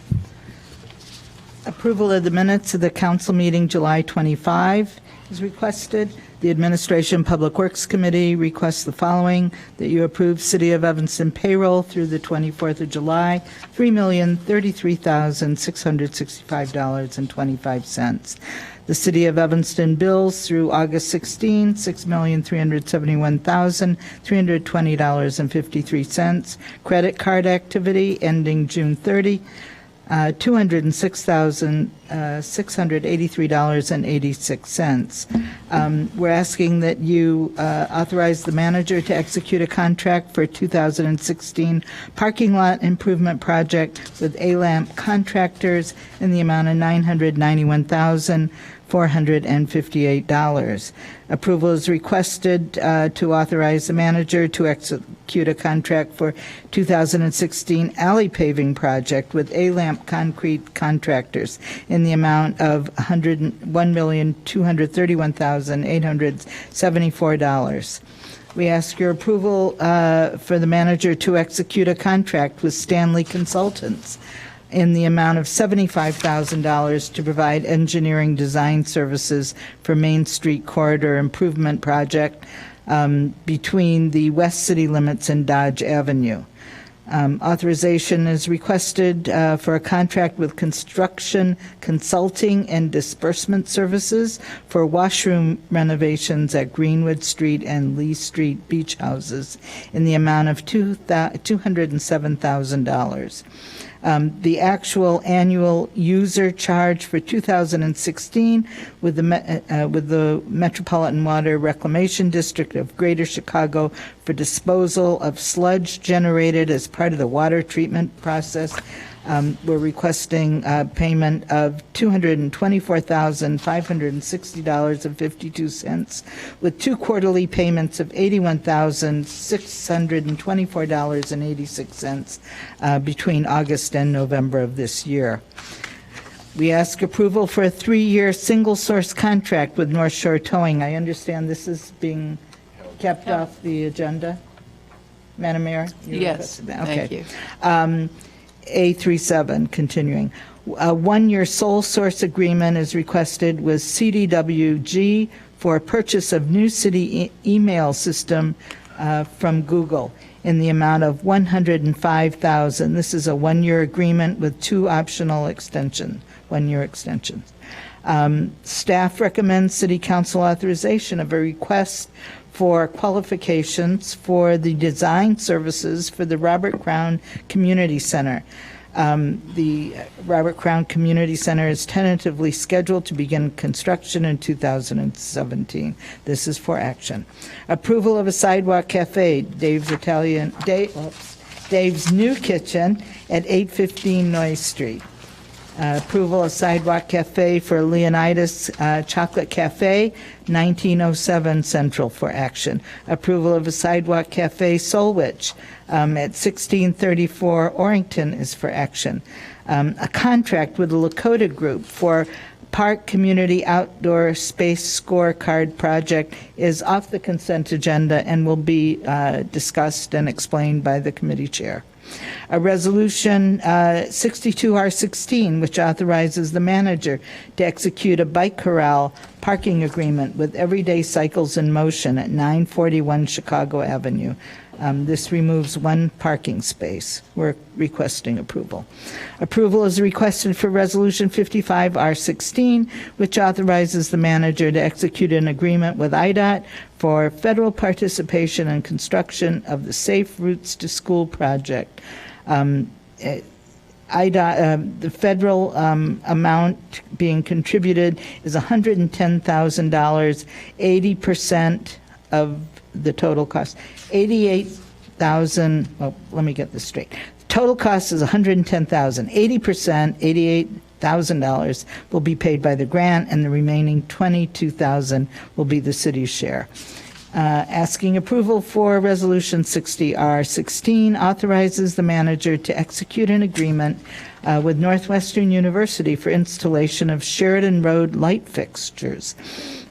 Approval of the minutes of the council meeting July 25 is requested. The Administration Public Works Committee requests the following: that you approve City of Evanston payroll through the 24th of July, $3,033,665.25. The City of Evanston bills through August 16, $6,371,320.53. Credit card activity ending June 30, $206,683.86. We're asking that you authorize the manager to execute a contract for 2016 parking lot improvement project with A-Lamp Contractors in the amount of $991,458. Approval is requested to authorize the manager to execute a contract for 2016 alley paving project with A-Lamp Concrete Contractors in the amount of $101,231,874. We ask your approval for the manager to execute a contract with Stanley Consultants in the amount of $75,000 to provide engineering design services for Main Street Corridor Improvement Project between the west city limits and Dodge Avenue. Authorization is requested for a contract with Construction Consulting and Disbursement Services for washroom renovations at Greenwood Street and Lee Street beach houses in the amount of $207,000. The actual annual user charge for 2016 with the Metropolitan Water Reclamation District of Greater Chicago for disposal of sludge generated as part of the water treatment process. We're requesting payment of $224,560.52 with 2 quarterly payments of $81,624.86 between August and November of this year. We ask approval for a 3-year single-source contract with North Shore Towing. I understand this is being kept off the agenda. Madam Mayor? Yes, thank you. A37, continuing. A 1-year sole source agreement is requested with CDWG for purchase of New City email system from Google in the amount of $105,000. This is a 1-year agreement with 2 optional 1-year extensions. Staff recommends City Council authorization of a request for qualifications for the design services for the Robert Crown Community Center. The Robert Crown Community Center is tentatively scheduled to begin construction in 2017. This is for action. Approval of a sidewalk cafe, Dave's New Kitchen at 815 Noyes Street. Approval of sidewalk cafe for Leonidas Chocolate Cafe, 1907 Central for action. Approval of a sidewalk cafe Solwich at 1634 Orrington is for action. A contract with the Lakota Group for Park Community Outdoor Space Scorecard project is off the consent agenda and will be discussed and explained by the committee chair. A resolution 62R16, which authorizes the manager to execute a bike corral parking agreement with Everyday Cycles in Motion at 941 Chicago Avenue. This removes one parking space. We're requesting approval. Approval is requested for Resolution 55R16, which authorizes the manager to execute an agreement with IDOT for federal participation in construction of the Safe Routes to School project. IDOT, the federal amount being contributed is $110,000, 80% of the total cost. 88,000, well, let me get this straight. Total cost is $110,000. 80%, $88,000 will be paid by the grant, and the remaining $22,000 will be the city's share. Asking approval for Resolution 60R16 authorizes the manager to execute an agreement with Northwestern University for installation of Sheridan Road light fixtures.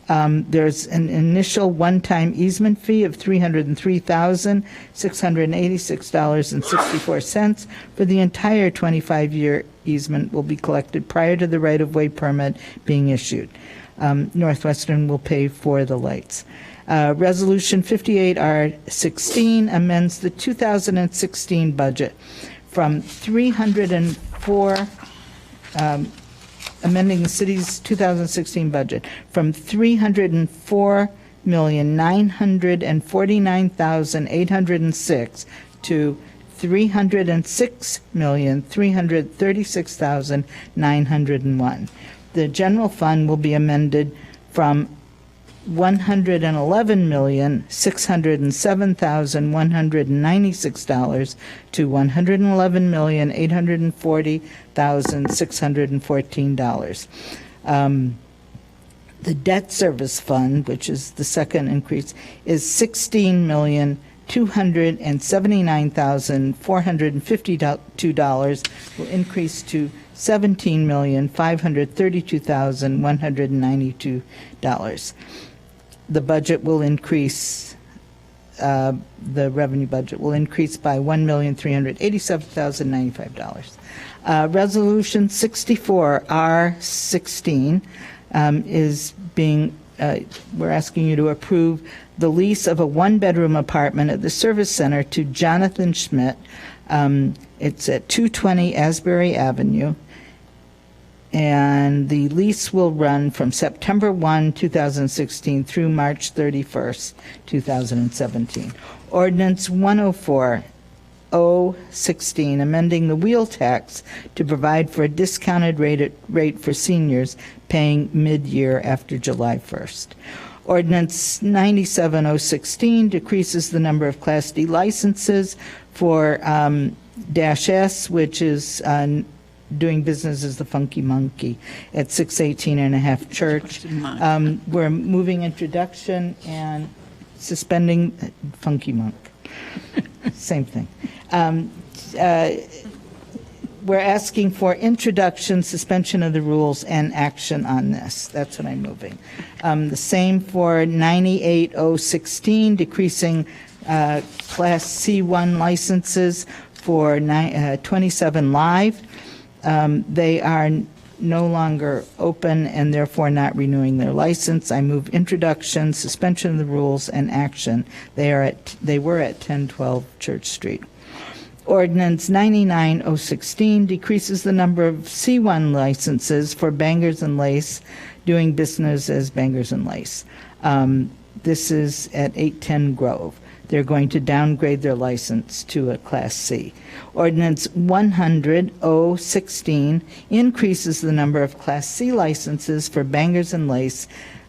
There's an initial one-time easement fee of $303,686.64 for the entire 25-year easement will be collected prior to the right-of-way permit being issued. Northwestern will pay for the lights. Resolution 58R16 amends the 2016 budget from 304 amending the city's 2016 budget from $304,949,806 to $306,336,901. The general fund will be amended from $111,607,196 to $111,840,614. The debt service fund, which is the second increase, is $16,279,452, will increase to $17,532,192. The budget will increase, the revenue budget will increase by $1,387,095. Resolution 64R16 is being, we're asking you to approve the lease of a one-bedroom apartment at the Service Center to Jonathan Schmidt. It's at 220 Asbury Avenue. And the lease will run from September 1, 2016 through March 31st, 2017. Ordinance 104-016, amending the wheel tax to provide for a discounted rate for seniors paying mid-year after July 1st. Ordinance 97-016 decreases the number of Class D licenses for Dash S, which is doing business as the Funky Monkey at 618 and a half Church. We're moving introduction and suspending Funky Monk. Same thing. We're asking for introduction, suspension of the rules, and action on this. That's what I'm moving. The same for 98-016, decreasing Class C1 licenses for 27 Live. They are no longer open and therefore not renewing their license. I move introduction, suspension of the rules, and action. They were at 1012 Church Street. Ordinance 99-016 decreases the number of C1 licenses for Bangers and Lace, doing business as Bangers and Lace. This is at 810 Grove. They're going to downgrade their license to a Class C. Ordinance 100-016 increases the number of Class C licenses for Bangers and Lace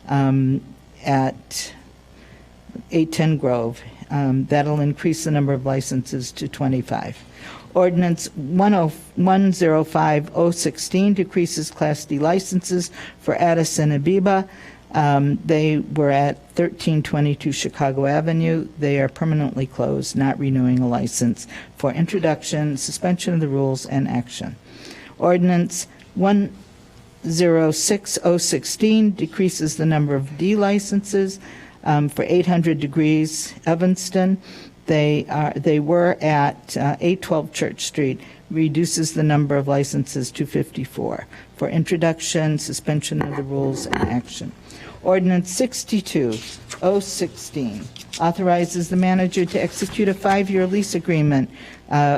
at 810 Grove. That'll increase the number of licenses to 25. Ordinance 105-016 decreases Class D licenses for Addison Abeba. They were at 1322 Chicago Avenue. They are permanently closed, not renewing a license for introduction, suspension of the rules, and action. Ordinance 106-016 decreases the number of D licenses for 800 Degrees Evanston. They were at 812 Church Street, reduces the number of licenses to 54 for introduction, suspension of the rules, and action. Ordinance 62-016 authorizes the manager to execute a 5-year lease agreement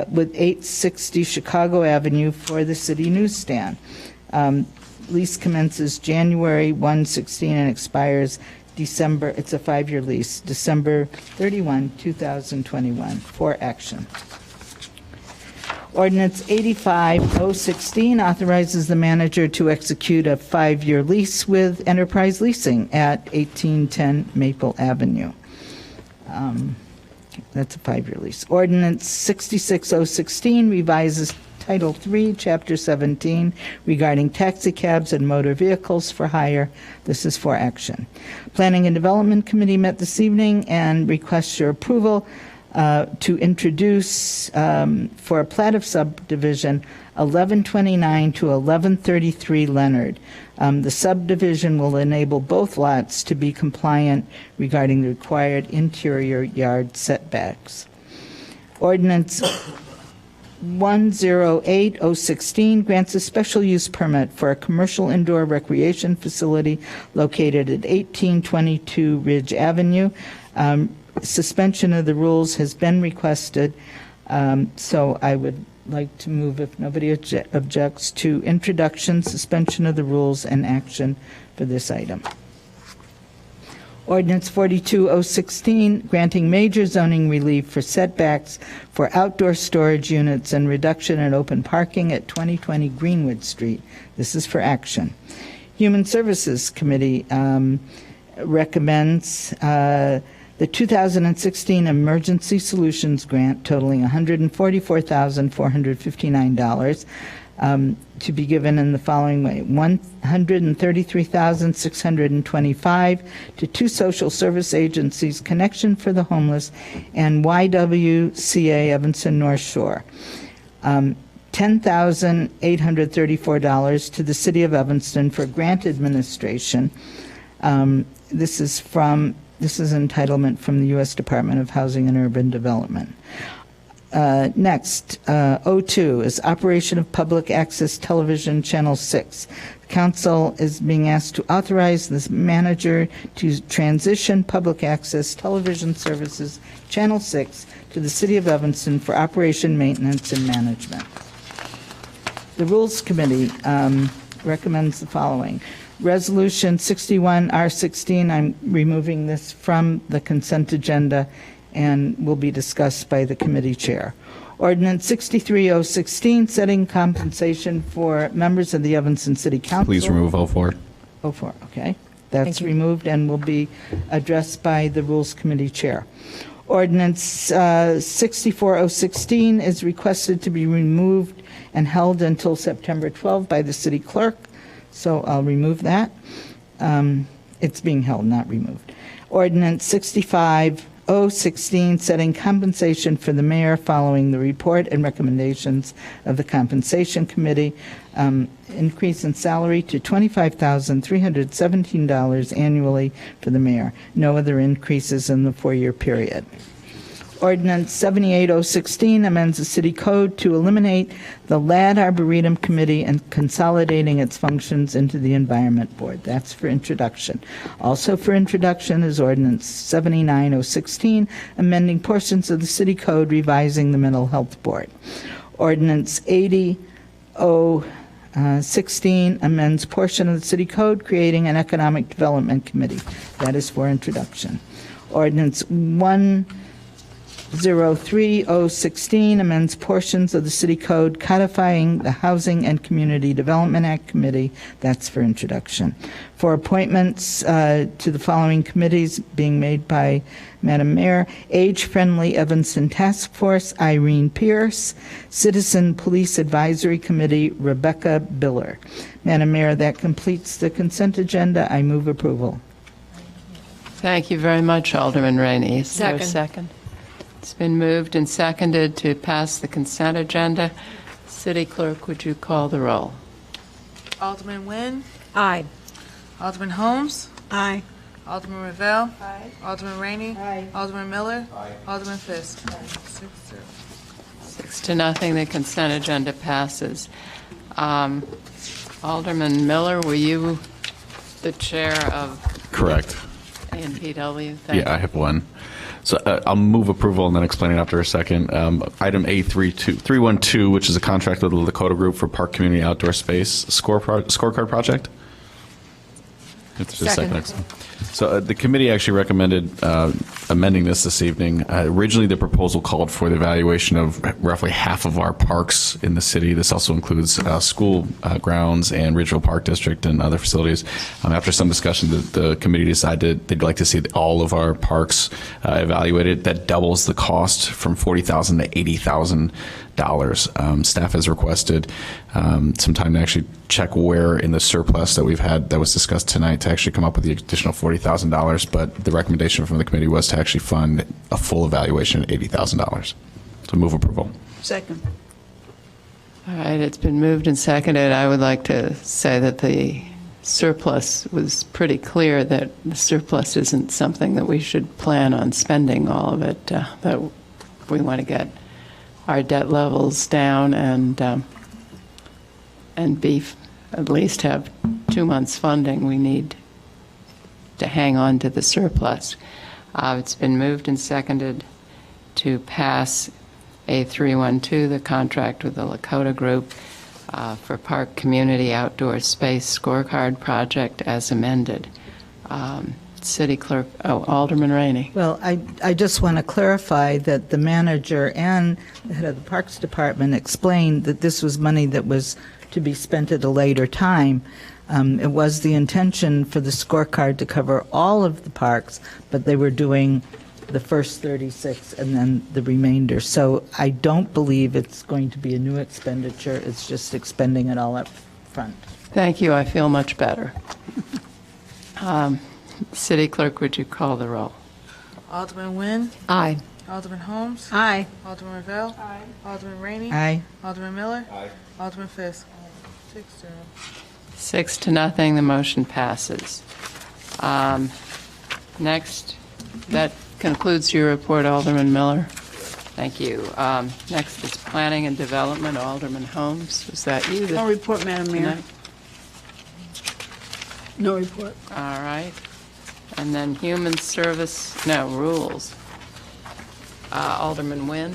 with 860 Chicago Avenue for the city newsstand. Lease commences January 1/16 and expires December, it's a 5-year lease, December 31, 2021, for action. Ordinance 85-016 authorizes the manager to execute a 5-year lease with Enterprise Leasing at 1810 Maple Avenue. That's a 5-year lease. Ordinance 66-016 revises Title III, Chapter 17, regarding taxi cabs and motor vehicles for hire. This is for action. Planning and Development Committee met this evening and requests your approval to introduce for a plat of subdivision 1129 to 1133 Leonard. The subdivision will enable both lots to be compliant regarding the required interior yard setbacks. Ordinance 108-016 grants a special use permit for a commercial indoor recreation facility located at 1822 Ridge Avenue. Suspension of the rules has been requested, so I would like to move, if nobody objects, to introduction, suspension of the rules, and action for this item. Ordinance 42-016, granting major zoning relief for setbacks for outdoor storage units and reduction in open parking at 2020 Greenwood Street. This is for action. Human Services Committee recommends the 2016 Emergency Solutions Grant totaling $144,459 to be given in the following way: $133,625 to 2 social service agencies, Connection for the Homeless and YWCA Evanston North Shore. $10,834 to the City of Evanston for grant administration. This is entitlement from the U.S. Department of Housing and Urban Development. Next, O2 is operation of public access television, Channel 6. The council is being asked to authorize this manager to transition public access television services, Channel 6, to the City of Evanston for operation, maintenance, and management. The Rules Committee recommends the following. Resolution 61R16, I'm removing this from the consent agenda and will be discussed by the committee chair. Ordinance 63-016, setting compensation for members of the Evanston City Council. Please remove 04. 04, okay. That's removed and will be addressed by the Rules Committee chair. Ordinance 64-016 is requested to be removed and held until September 12 by the city clerk. So I'll remove that. It's being held, not removed. Ordinance 65-016, setting compensation for the mayor following the report and recommendations of the Compensation Committee. Increase in salary to $25,317 annually for the mayor. No other increases in the 4-year period. Ordinance 78-016 amends the city code to eliminate the Lad Arboretum Committee and consolidating its functions into the Environment Board. That's for introduction. Also for introduction is Ordinance 79-016, amending portions of the city code, revising the Mental Health Board. Ordinance 80-0 16 amends portion of the city code creating an economic development committee. That is for introduction. Ordinance 103-016 amends portions of the city code codifying the Housing and Community Development Act committee. That's for introduction. For appointments to the following committees being made by Madam Mayor: Age Friendly Evanston Task Force, Irene Pierce; Citizen Police Advisory Committee, Rebecca Biller. Madam Mayor, that completes the consent agenda. I move approval. Thank you very much, Alderman Rainey. Is there a Second. second? It's been moved and seconded to pass the consent agenda. City Clerk, would you call the roll? Alderman Nguyen. Aye. Alderman Holmes. Aye. Alderman Ravel. Aye. Alderman Rainey. Aye. Alderman Miller. Aye. Alderman Fisk. 6-0. 6-0, the consent agenda passes. Alderman Miller, were you the chair of Correct. ANPW? Yeah, I have one. So I'll move approval and then explain it after a second. Item A312, which is a contract with the Lakota Group for Park Community Outdoor Space scorecard project. If there's a second. So the committee actually recommended amending this evening. Originally, the proposal called for the evaluation of roughly half of our parks in the city. This also includes school grounds and Ridgeville Park District and other facilities. After some discussion, the committee decided they'd like to see all of our parks evaluated. That doubles the cost from $40,000 to $80,000. Staff has requested some time to actually check where in the surplus that we've had that was discussed tonight to actually come up with the additional $40,000, but the recommendation from the committee was to actually fund a full evaluation at $80,000. So move approval. Second. All right, it's been moved and seconded. I would like to say that the surplus was pretty clear that the surplus isn't something that we should plan on spending all of it, that we want to get our debt levels down and at least have 2 months funding. We need to hang on to the surplus. It's been moved and seconded to pass A312, the contract with the Lakota Group for Park Community Outdoor Space Scorecard Project as amended. City Clerk, Alderman Rainey. Well, I just want to clarify that the manager and the head of the Parks Department explained that this was money that was to be spent at a later time. It was the intention for the scorecard to cover all of the parks, but they were doing the first 36 and then the remainder. So I don't believe it's going to be a new expenditure. It's just expending it all up front. Thank you. I feel much better. City Clerk, would you call the roll? Alderman Nguyen. Aye. Alderman Holmes. Aye. Alderman Ravel. Aye. Alderman Rainey. Aye. Alderman Miller. Aye. Alderman Fisk. 6-0. 6-0, the motion passes. Next, that concludes your report, Alderman Miller. Thank you. Next is Planning and Development, Alderman Holmes. Was that you? No report, Madam Mayor. Tonight? No report. All right. And then Rules. Alderman Nguyen.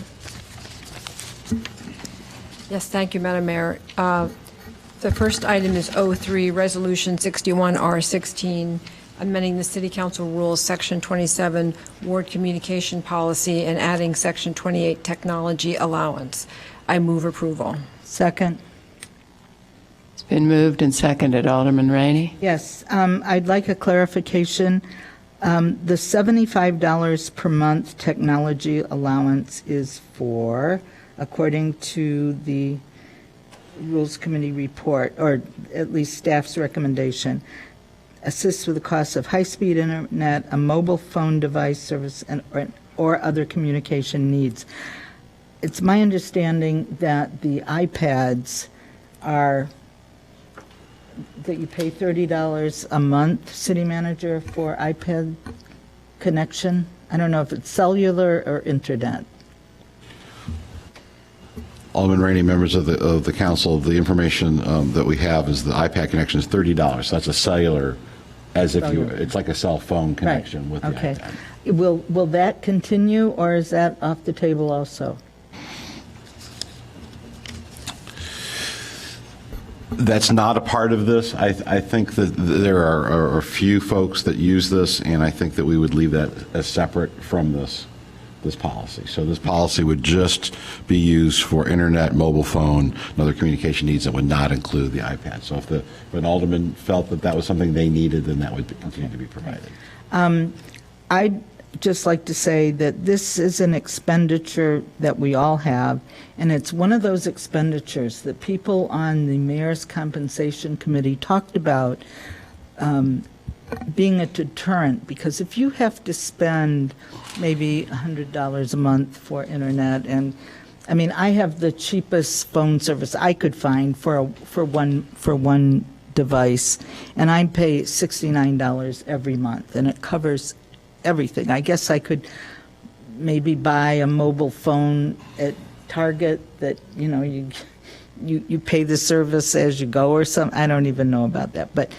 Yes, thank you, Madam Mayor. The first item is 03, Resolution 61R16, amending the City Council Rules, Section 27, Ward Communication Policy, and adding Section 28, Technology Allowance. I move approval. Second. It's been moved and seconded. Alderman Rainey. Yes, I'd like a clarification. The $75 per month technology allowance is for, according to the Rules Committee report, or at least staff's recommendation, assists with the cost of high-speed internet, a mobile phone device service, or other communication needs. It's my understanding that the iPads are, that you pay $30 a month, City Manager, for iPad connection. I don't know if it's cellular or internet. Alderman Rainey, members of the council, the information that we have is the iPad connection is $30. That's a cellular, as if it's like a cell phone connection with the iPad. Will that continue, or is that off the table also? That's not a part of this. I think that there are a few folks that use this, and I think that we would leave that as separate from this policy. So this policy would just be used for internet, mobile phone, and other communication needs that would not include the iPad. So if an alderman felt that that was something they needed, then that would continue to be provided. I'd just like to say that this is an expenditure that we all have, and it's one of those expenditures that people on the Mayor's Compensation Committee talked about being a deterrent, because if you have to spend maybe $100 a month for internet, and I mean, I have the cheapest phone service I could find for one device, and I pay $69 every month, and it covers everything. I guess I could maybe buy a mobile phone at Target that, you know, you pay the service as you go or something. I don't even know about that. But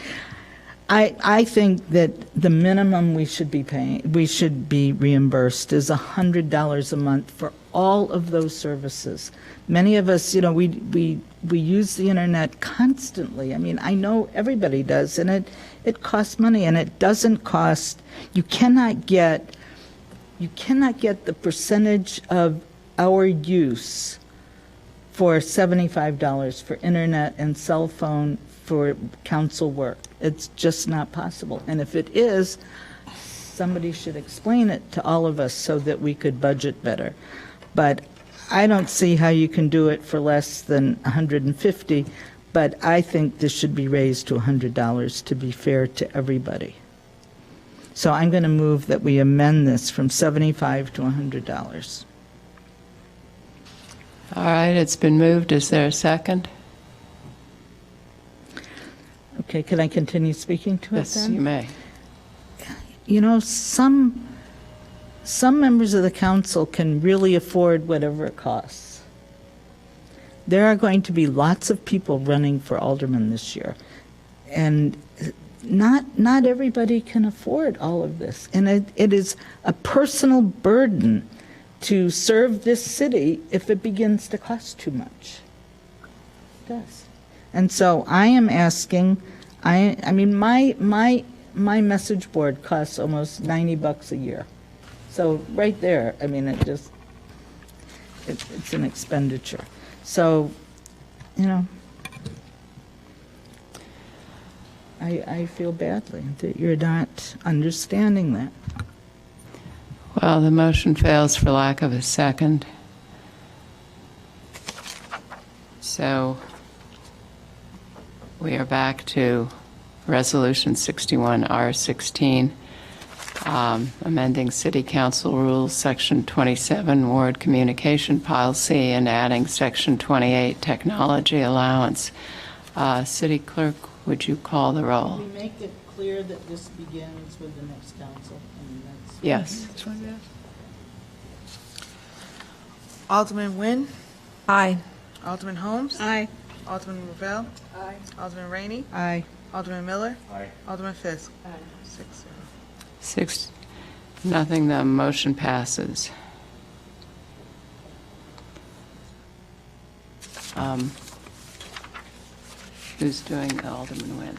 I think that the minimum we should be paying, we should be reimbursed is $100 a month for all of those services. Many of us, you know, we use the internet constantly. I mean, I know everybody does, and it costs money, and it doesn't cost, you cannot get the percentage of our use for $75 for internet and cell phone for council work. It's just not possible. And if it is, somebody should explain it to all of us so that we could budget better. But I don't see how you can do it for less than $150, but I think this should be raised to $100 to be fair to everybody. So I'm going to move that we amend this from $75 to $100. All right, it's been moved. Is there a second? Okay, can I continue speaking to it Yes, then? you may. You know, some members of the council can really afford whatever it costs. There are going to be lots of people running for alderman this year, and not everybody can afford all of this. And it is a personal burden to serve this city if it begins to cost too much. It does. And so I am asking, I mean, my message board costs almost $90 a year. So right there, I mean, it's an expenditure. So, you know, I feel badly that you're not understanding that. Well, the motion fails for lack of a second. So we are back to Resolution 61R16, amending City Council Rules, Section 27, Ward Communication Policy, and adding Section 28, Technology Allowance. City Clerk, would you call the roll? Can we make it clear that this begins with the next council? I mean, that's Yes. Alderman Nguyen. Aye. Alderman Holmes. Aye. Alderman Ravel. Aye. Alderman Rainey. Aye. Alderman Miller. Aye. Alderman Fisk. Aye. 6-0. 6-0, the motion passes. Who's doing Alderman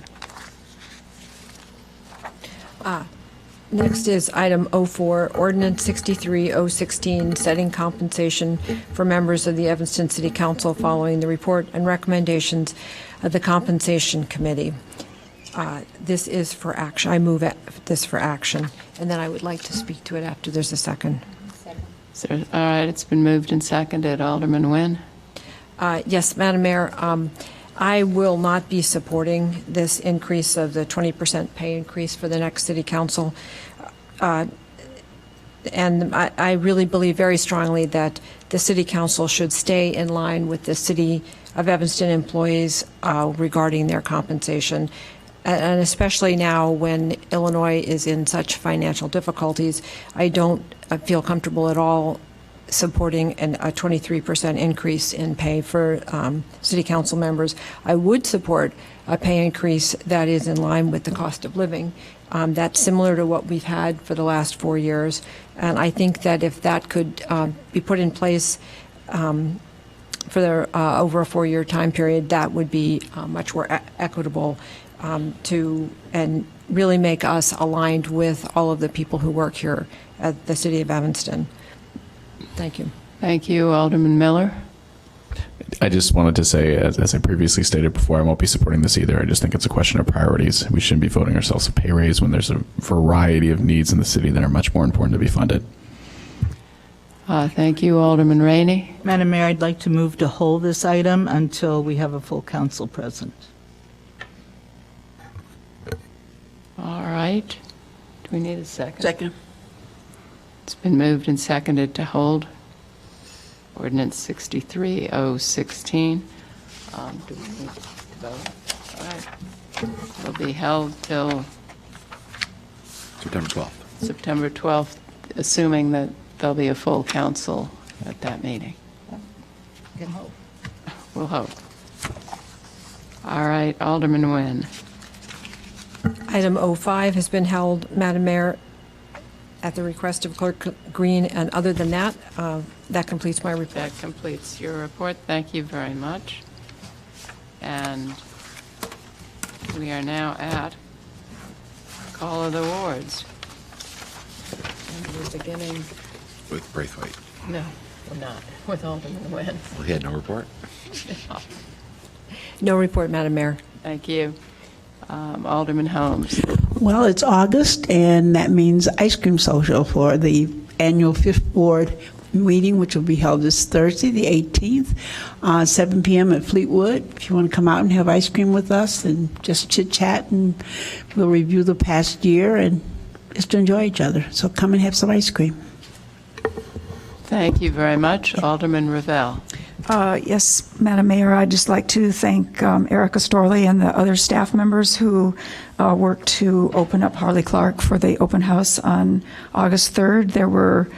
Nguyen? Next is item 04, ordinance 63016, setting compensation for members of the Evanston City Council following the report and recommendations of the Compensation Committee. This is for action. I move this for action, and then I would like to speak to it after there's a second. All right, it's been moved and seconded. Alderman Nguyen? Yes, Madam Mayor, I will not be supporting this increase of the 20% pay increase for the next city council. And I really believe very strongly that the city council should stay in line with the city of Evanston employees regarding their compensation. And especially now when Illinois is in such financial difficulties, I don't feel comfortable at all supporting a 23% increase in pay for city council members. I would support a pay increase that is in line with the cost of living. That's similar to what we've had for the last 4 years. And I think that if that could be put in place over a 4-year time period, that would be much more equitable and really make us aligned with all of the people who work here at the City of Evanston. Thank you. Thank you, Alderman Miller. I just wanted to say, as I previously stated before, I won't be supporting this either. I just think it's a question of priorities. We shouldn't be voting ourselves a pay raise when there's a variety of needs in the city that are much more important to be funded. Thank you, Alderman Rainey. Madam Mayor, I'd like to move to hold this item until we have a full council present. All right. Do we need a second? Second. It's been moved and seconded to hold Ordinance 63-016. Do we need to vote? All right. It'll be held till September 12th. September 12th, assuming that there'll be a full council at that meeting. Can hope. We'll hope. All right, Alderman Nguyen. Item 05 has been held, Madam Mayor, at the request of Clerk Green, and other than that, that completes my report. That completes your report. Thank you very much. And we are now at Call of the Wards. And we're beginning... With Braithwaite. No, we're not. With Alderman Nguyen. Well, he had no report. No report, Madam Mayor. Thank you. Alderman Holmes. Well, it's August, and that means ice cream social for the annual 5th Ward meeting, which will be held this Thursday, the 18th, 7 p.m. at Fleetwood. If you want to come out and have ice cream with us and just chit-chat, and we'll review the past year and just to enjoy each other. So come and have some ice cream. Thank you very much. Alderman Ravel. Yes, Madam Mayor, I'd just like to thank Erica Storley and the other staff members who worked to open up Harley Clark for the open house on August 3rd. There were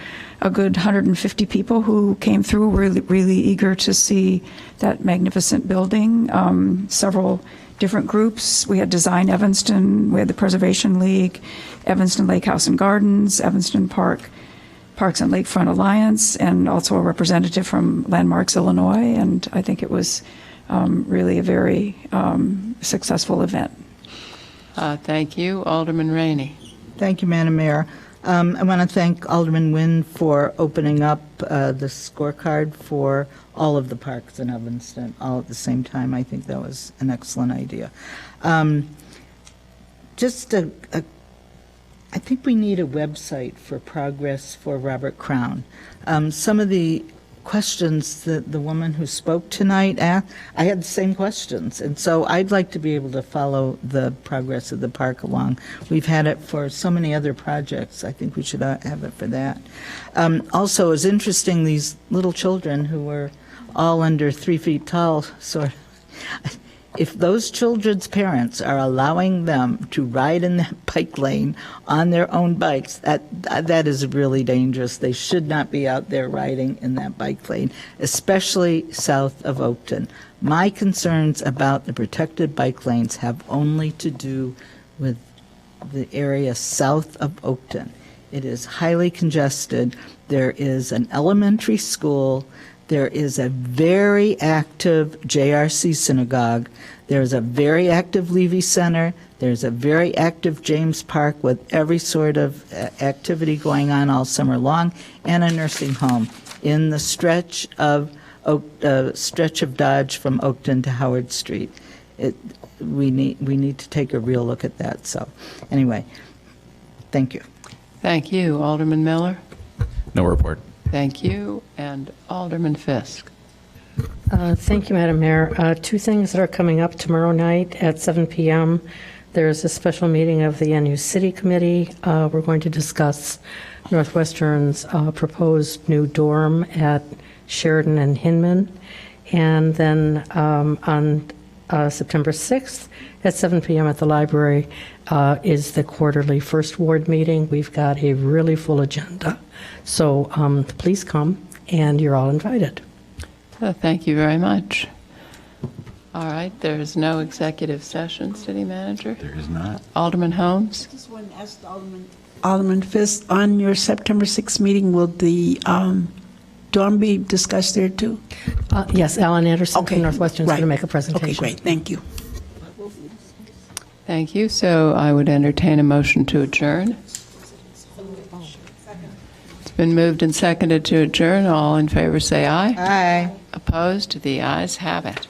a good 150 people who came through, really eager to see that magnificent building. Several different groups. We had Design Evanston, we had the Preservation League, Evanston Lake House and Gardens, Evanston Parks and Lakefront Alliance, and also a representative from Landmarks, Illinois, and I think it was really a very successful event. Thank you. Alderman Rainey. Thank you, Madam Mayor. I want to thank Alderman Nguyen for opening up the scorecard for all of the parks in Evanston all at the same time. I think that was an excellent idea. I think we need a website for progress for Robert Crown. Some of the questions that the woman who spoke tonight asked, I had the same questions, and so I'd like to be able to follow the progress of the park along. We've had it for so many other projects. I think we should have it for that. Also, it was interesting, these little children who were all under 3 feet tall, sort of, if those children's parents are allowing them to ride in that bike lane on their own bikes, that is really dangerous. They should not be out there riding in that bike lane, especially south of Oakton. My concerns about the protected bike lanes have only to do with the area south of Oakton. It is highly congested. There is an elementary school. There is a very active JRC synagogue. There's a very active Levy Center. There's a very active James Park with every sort of activity going on all summer long, and a nursing home in the stretch of Dodge from Oakton to Howard Street. We need to take a real look at that. So, anyway, thank you. Thank you. Alderman Miller. No report. Thank you. And Alderman Fisk. Thank you, Madam Mayor. 2 things that are coming up tomorrow night at 7 p.m. There's a special meeting of the NU City Committee. We're going to discuss Northwestern's proposed new dorm at Sheridan and Hinman. And then on September 6th at 7 p.m. at the library is the quarterly First Ward meeting. We've got a really full agenda. So please come, and you're all invited. Thank you very much. All right, there is no executive session, City Manager? There is not. Alderman Holmes? Just want to ask Alderman Fisk, on your September 6th meeting, will the dorm be discussed there too? Yes, Alan Anderson Okay, from Northwestern is going to right. make a presentation. Okay, great, thank you. Thank you. So I would entertain a motion to adjourn. It's been moved and seconded to adjourn. All in favor say aye. Aye. Opposed? The ayes have it.